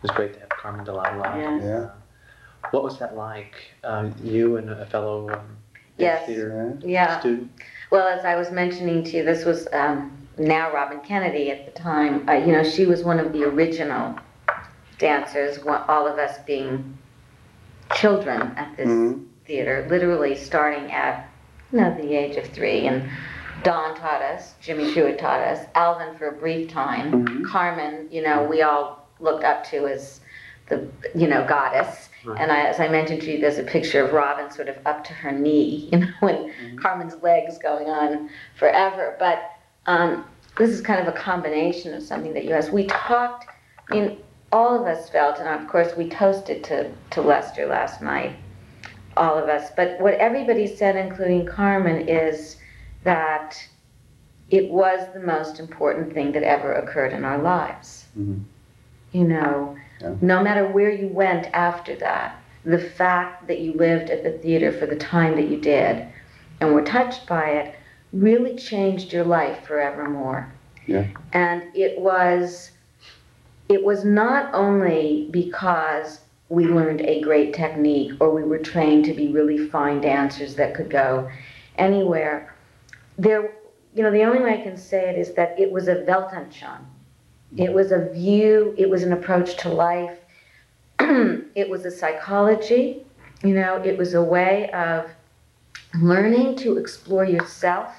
[SPEAKER 1] was great to have Carmen Delilah.
[SPEAKER 7] Yes.
[SPEAKER 6] Yeah.
[SPEAKER 1] What was that like? You and a fellow
[SPEAKER 7] Yes.
[SPEAKER 1] theater
[SPEAKER 7] Yeah.
[SPEAKER 1] student?
[SPEAKER 7] Well, as I was mentioning to you, this was now Robin Kennedy at the time. She was one of the original dancers, all of us being children at this theater, literally starting at the age of 3. And Don taught us, Jimmy Truitt taught us, Alvin for a brief time, Carmen, we all looked up to as the, goddess.
[SPEAKER 1] Right.
[SPEAKER 7] And as I mentioned to you, there's a picture of Robin sort of up to her knee, and Carmen's legs going on forever. But this is kind of a combination of something that you asked. We talked, all of us felt, and of course we toasted to Lester last night, all of us. But what everybody said, including Carmen, is that it was the most important thing that ever occurred in our lives. No matter where you went after that, the fact that you lived at the theater for the time that you did and were touched by it really changed your life forevermore.
[SPEAKER 6] Yeah.
[SPEAKER 7] And it was not only because we learned a great technique or we were trained to be really fine dancers that could go anywhere. The only way I can say it is that it was a Weltanschauung. It was a view, it was an approach to life, it was a psychology, it was a way of learning to explore yourself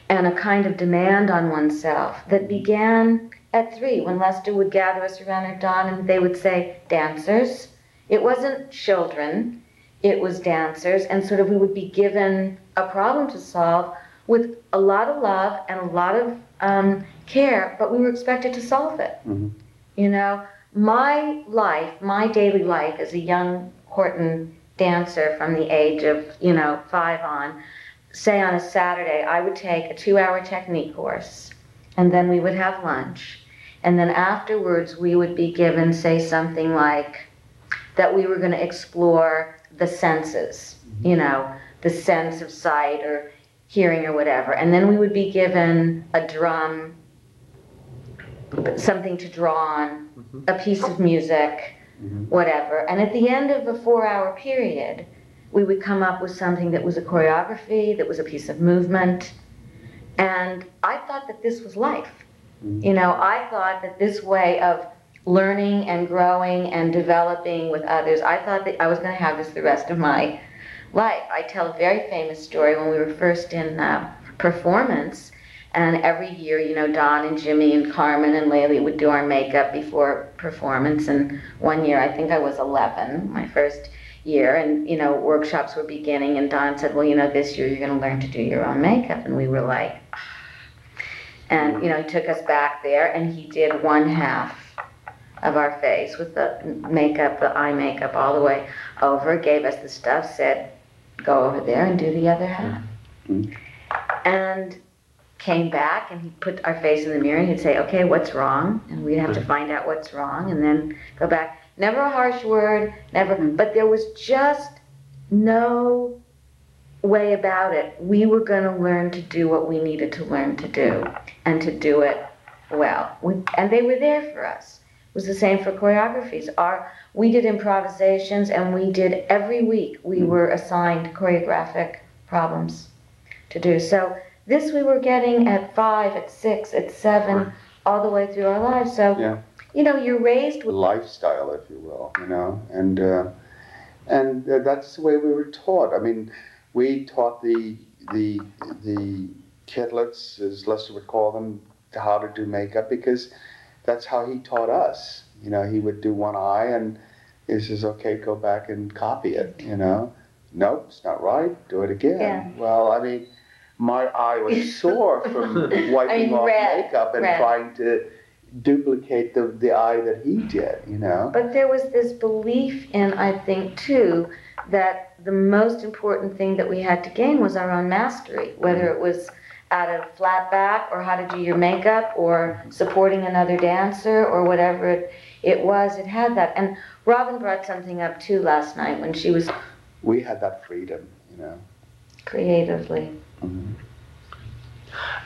[SPEAKER 7] and a kind of demand on oneself that began at 3 when Lester would gather us around her Don and they would say, dancers. It wasn't children, it was dancers, and sort of we would be given a problem to solve with a lot of love and a lot of care, but we were expected to solve it. My life, my daily life as a young Horton dancer from the age of, 5 on, say on a Saturday, I would take a 2-hour technique course, and then we would have lunch, and then afterwards we would be given, say, something like that we were going to explore the senses, the sense of sight or hearing or whatever, and then we would be given a drum, something to draw on, a piece of music, whatever, and at the end of a 4-hour period, we would come up with something that was a choreography, that was a piece of movement, and I thought that this was life. I thought that this way of learning and growing and developing with others, I thought that I was going to have this the rest of my life. I tell a very famous story when we were first in performance, and every year, Don and Jimmy and Carmen and Laylee would do our makeup before performance, and one year, I think I was 11, my first year, and, workshops were beginning, and Don said, well, this year you're going to learn to do your own makeup, and we were like, and, he took us back there, and he did 1/2 of our face with the makeup, the eye makeup all the way over, gave us the stuff, said, go over there and do the other half. And came back and he'd put our face in the mirror and he'd say, okay, what's wrong? And we'd have to find out what's wrong and then go back. Never a harsh word, never, but there was just no way about it. We were going to learn to do what we needed to learn to do and to do it well. And they were there for us. It was the same for choreographies. We did improvisations, and we did every week. We were assigned choreographic problems to do. So this we were getting at 5, at 6, at 7, all the way through our lives. So, you're raised with
[SPEAKER 6] lifestyle, if you will, and that's the way we were taught. I mean, we taught the kidlets, as Lester would call them, how to do makeup because that's how he taught us. He would do one eye and he says, okay, go back and copy it, Nope, it's not right, do it again.
[SPEAKER 7] Yeah.
[SPEAKER 6] Well, I mean, my eye was sore from wiping off makeup and trying to duplicate the eye that he did,
[SPEAKER 7] But there was this belief in, I think, too, that the most important thing that we had to gain was our own mastery, whether it was out of flat back or how to do your makeup or supporting another dancer or whatever It had that. And Robin brought something up too last night when she was
[SPEAKER 6] We had that freedom, you know.
[SPEAKER 7] creatively.
[SPEAKER 6] Mhm.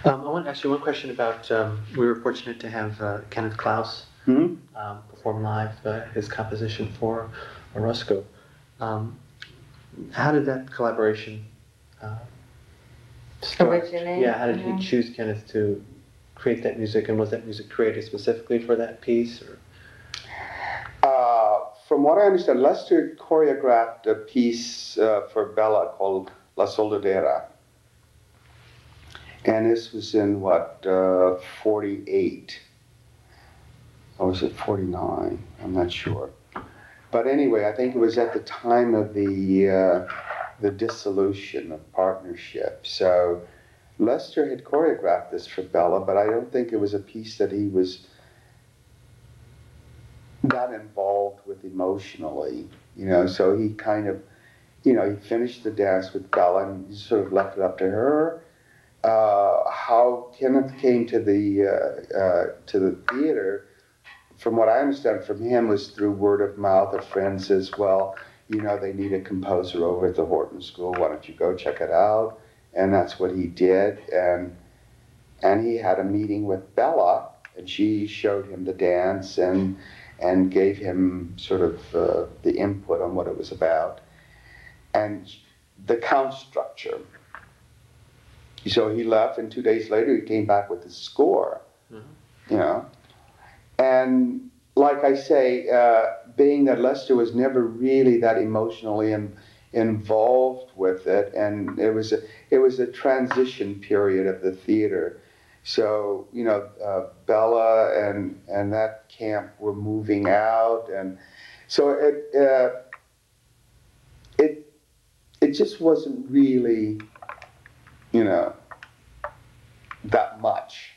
[SPEAKER 1] I want to ask you one question about, we were fortunate to have Kenneth Klaus
[SPEAKER 6] Hmm?
[SPEAKER 1] perform live his composition for Orozco. How did that collaboration start?
[SPEAKER 7] Originate?
[SPEAKER 1] Yeah, how did
[SPEAKER 7] Mhm.
[SPEAKER 1] he choose Kenneth to create that music, and was that music created specifically for that piece? Or?
[SPEAKER 6] From what I understand, Lester choreographed a piece for Bella called La Soldadera. And this was in, 48? Or was it 49? I'm not sure. But anyway, I think it was at the time of the dissolution of partnership. So Lester had choreographed this for Bella, but I don't think it was a piece that he was that involved with emotionally, you know. So he kind of, you know, he finished the dance with Bella and he sort of left it up to her. How Kenneth came to the theater, from what I understand from him, was through word of mouth. A friend says, well, you know, they need a composer over at the Horton School. Why don't you go check it out? And that's what he did. And he had a meeting with Bella, and she showed him the dance and gave him sort of the input on what it was about. And the count structure. So he left, and 2 days later he came back with the score, you know. And like I say, being that Lester was never really that emotionally involved with it, and it was a transition period of the theater. So, you know, Bella and that camp were moving out, and so it just wasn't really, you know, that much.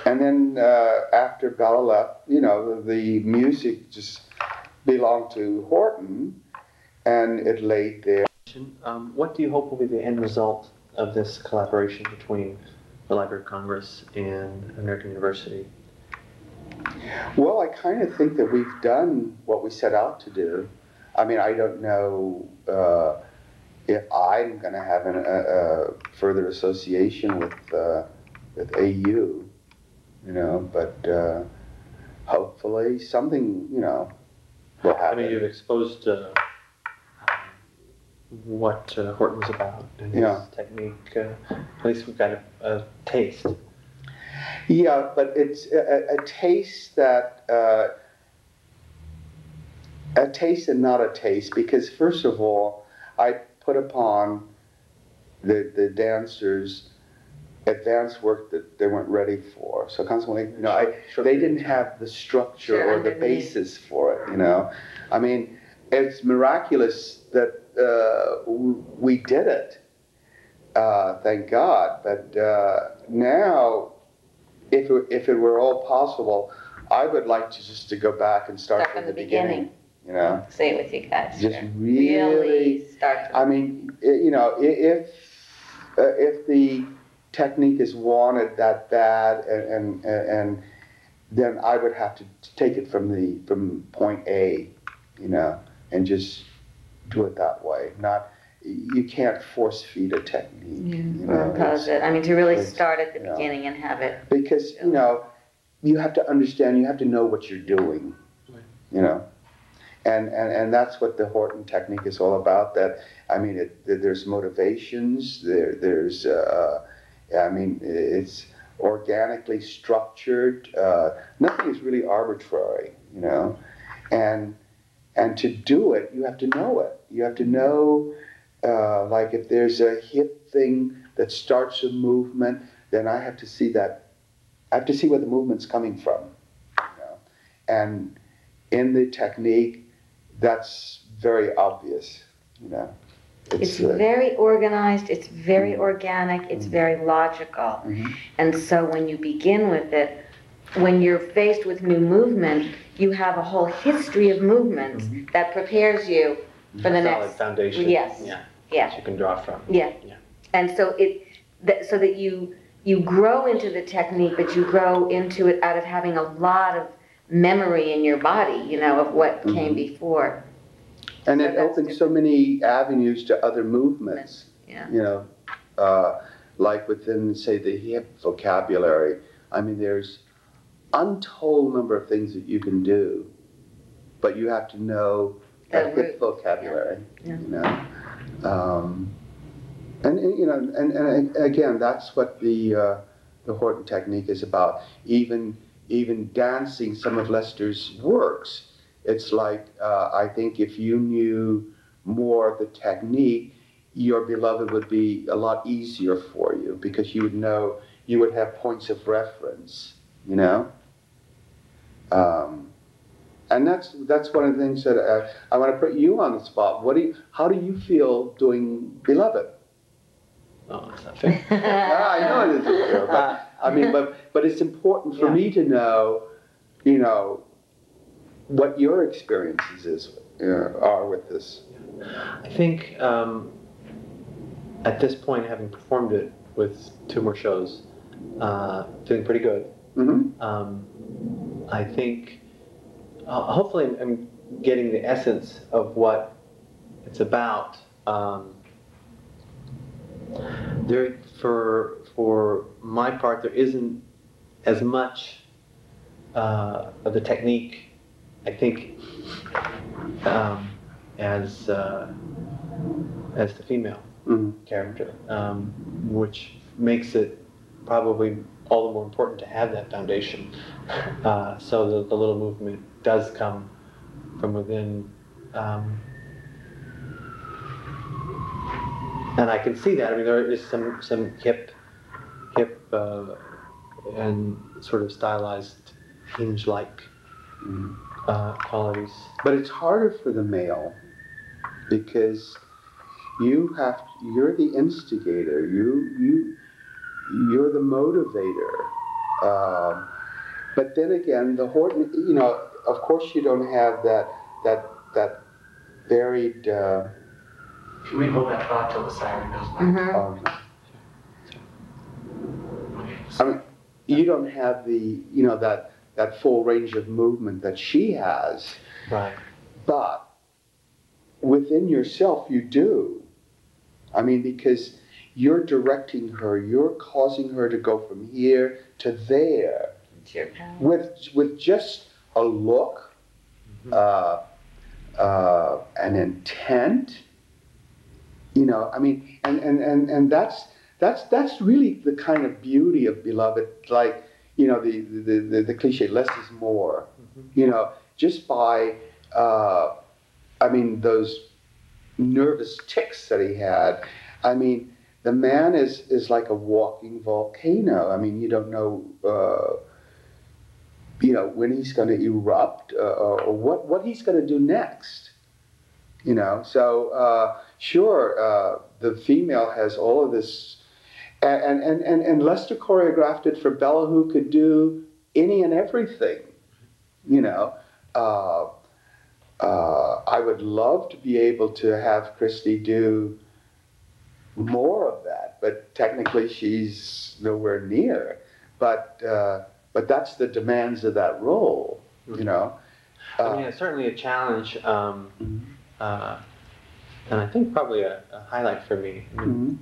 [SPEAKER 6] And then after Bella left, you know, the music just belonged to Horton, and it laid there.
[SPEAKER 1] What do you hope will be the end result of this collaboration between the Library of Congress and American University?
[SPEAKER 6] Well, I kind of think that we've done what we set out to do. I mean, I don't know if I'm going to have a further association with AU, you know, but hopefully something, you know, will happen.
[SPEAKER 1] I mean, you've exposed what Horton was about and his technique. At least we've got a taste.
[SPEAKER 6] Yeah, but it's a taste that, a taste and not a taste, because first of all, I put upon the dancers advanced work that they weren't ready for. So consequently, you know, they didn't have the structure or the basis for it, you know. I mean, it's miraculous that we did it, thank God. But now, if it were all possible, I would like to go back and start from the beginning. You know,
[SPEAKER 7] say it with you guys.
[SPEAKER 6] Just really
[SPEAKER 7] start.
[SPEAKER 6] I mean, you know, if the technique is wanted that bad, and then I would have to take it from point A, you know, and just do it that way. Not, you can't force feed a technique. You know,
[SPEAKER 7] impose it. I mean, to really start at the beginning and have it.
[SPEAKER 6] Because, you know, you have to understand, you have to know what you're doing, you know. And that's what the Horton technique is all about. That, I mean, there's motivations, there's I mean, it's organically structured. Nothing is really arbitrary, you know. And to do it, you have to know it. You have to know, like if there's a hip thing that starts a movement, then I have to see that. I have to see where the movement's coming from, you know. And in the technique, that's very obvious, you know.
[SPEAKER 7] It's very organized, it's very organic, it's very logical. And so when you begin with it, when you're faced with new movement, you have a whole history of movements that prepares you for the next.
[SPEAKER 1] Solid foundation.
[SPEAKER 7] Yes.
[SPEAKER 1] Yeah.
[SPEAKER 7] Yeah.
[SPEAKER 1] That you can draw from.
[SPEAKER 7] Yeah. And so so that you you grow into the technique, but you grow into it out of having a lot of memory in your body, you know, of what came before.
[SPEAKER 6] And
[SPEAKER 7] So
[SPEAKER 6] it
[SPEAKER 7] that's
[SPEAKER 6] opens so
[SPEAKER 7] different.
[SPEAKER 6] many avenues to other movements.
[SPEAKER 7] Yeah.
[SPEAKER 6] You know, like within, say, the hip vocabulary. I mean, there's untold number of things that you can do, but you have to know that hip vocabulary.
[SPEAKER 7] Yeah.
[SPEAKER 6] You know, and you know, and again, that's what the Horton technique is about. Even dancing some of Lester's works, it's like I think if you knew more of the technique, your beloved would be a lot easier for you because you would know, you would have points of reference, you know? And that's one of the things that I want to put you on the spot. How do you feel doing Beloved?
[SPEAKER 1] Oh, it's not fair.
[SPEAKER 6] I know it isn't fair, but I mean, but it's important for me to know, you know, what your experiences are with this.
[SPEAKER 1] I think at this point, having performed it with 2 more shows, feeling pretty good.
[SPEAKER 6] Mm-hmm.
[SPEAKER 1] I think hopefully I'm getting the essence of what it's about. For my part, there isn't as much of the technique, I think, as the female character, which makes it probably all the more important to have that foundation, so that the little movement does come from within. And I can see that. I mean, there is some hip and sort of stylized hinge-like qualities.
[SPEAKER 6] But it's harder for the male because you're the instigator. You're the motivator. But then again, the Horton, you know, of course you don't have that varied.
[SPEAKER 8] Can we hold that thought till the siren goes by?
[SPEAKER 6] I mean, you don't have the, you know, that full range of movement that she has.
[SPEAKER 1] Right.
[SPEAKER 6] But within yourself, you do. I mean, because you're directing her, you're causing her to go from here to there with just a look, an intent. You know, I mean, and that's really the kind of beauty of Beloved. Like, you know, the cliche, less is more. You know, just by, I mean, those nervous tics that he had. I mean, the man is like a walking volcano. I mean, you don't know, you know, when he's going to erupt or what he's going to do next. You know, so sure, the female has all of this, and Lester choreographed it for Bella, who could do any and everything. You know, I would love to be able to have Christy do more of that, but technically she's nowhere near. But that's the demands of that role. You know.
[SPEAKER 1] I mean, it's certainly a challenge. And I think probably a highlight for me. I mean,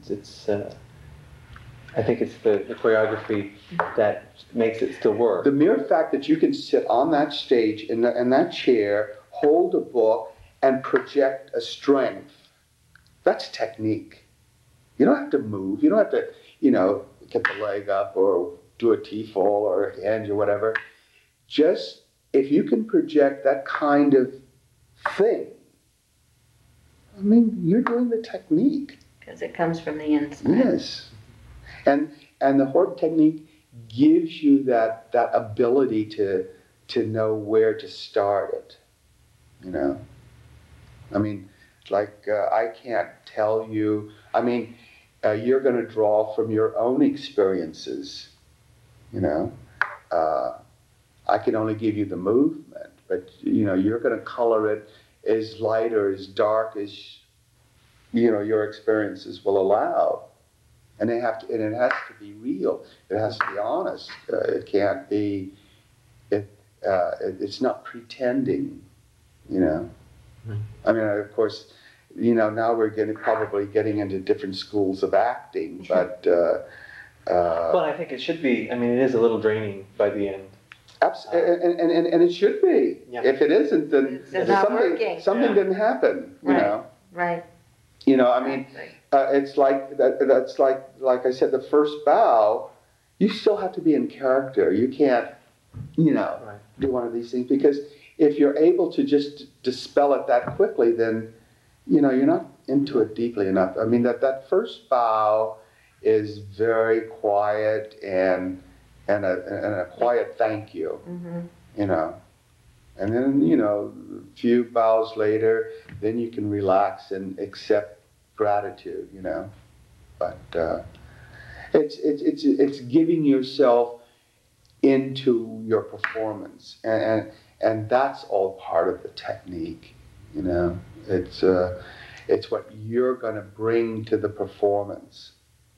[SPEAKER 1] I think it's the choreography that makes it still work.
[SPEAKER 6] The mere fact that you can sit on that stage in that chair, hold a book, and project a strength, that's technique. You don't have to move. You don't have to, you know, get the leg up or do a T-fall or a hinge or whatever. Just if you can project that kind of thing, I mean, you're doing the technique.
[SPEAKER 7] Because it comes from the inside.
[SPEAKER 6] Yes. And the Horton technique gives you that ability to know where to start it. You know? I mean, like, I can't tell you, I mean, you're going to draw from your own experiences. You know? I can only give you the movement, but, you know, you're going to color it as light or as dark as, you know, your experiences will allow. and it has to be real. It has to be honest. It can't be. It's not pretending, you know. I mean, of course, you know, now we're probably getting into different schools of acting, but.
[SPEAKER 1] Well, I think it should be. I mean, it is a little draining by the end.
[SPEAKER 6] And it should be.
[SPEAKER 1] Yeah.
[SPEAKER 6] If it isn't, then something didn't happen. You know.
[SPEAKER 7] Right.
[SPEAKER 6] You know, I mean, it's like that's like I said, the first bow. You still have to be in character. You can't, you know, do one of these things, because if you're able to just dispel it that quickly, then, you know, you're not into it deeply enough. I mean, that first bow is very quiet and a quiet thank you, you know. And then, you know, a few bows later, then you can relax and accept gratitude, you know. But it's giving yourself into your performance, and that's all part of the technique, you know. It's what you're going to bring to the performance,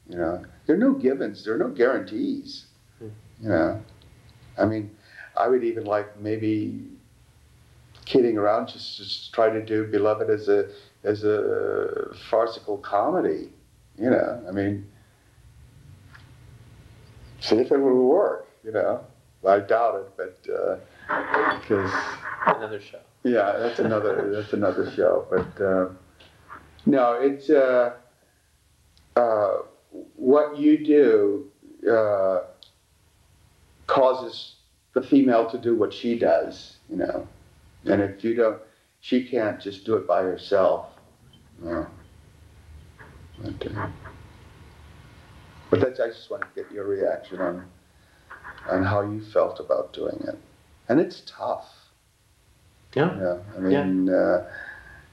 [SPEAKER 6] you know. There are no givens, there are no guarantees, you know. I mean, I would even like maybe kidding around, just try to do Beloved as a farcical comedy, you know. I mean, see if it would work, you know. I doubt it, but because
[SPEAKER 1] another show.
[SPEAKER 6] Yeah, that's another show. But no, it's what you do causes the female to do what she does, you know. And if you don't, she can't just do it by herself. No. But that's, I just want to get your reaction on how you felt about doing it. And it's tough.
[SPEAKER 1] Yeah.
[SPEAKER 6] Yeah. I mean,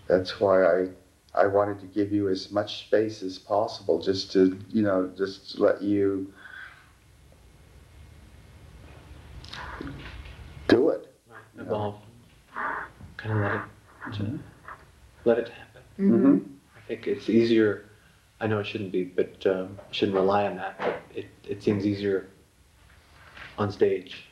[SPEAKER 6] that's why I wanted to give you as much space as possible, just to, you know, just let you do it.
[SPEAKER 1] Evolve. Kind of let it happen.
[SPEAKER 6] Mm-hmm.
[SPEAKER 1] I think it's easier. I know it shouldn't be, but shouldn't rely on that. But it seems easier on stage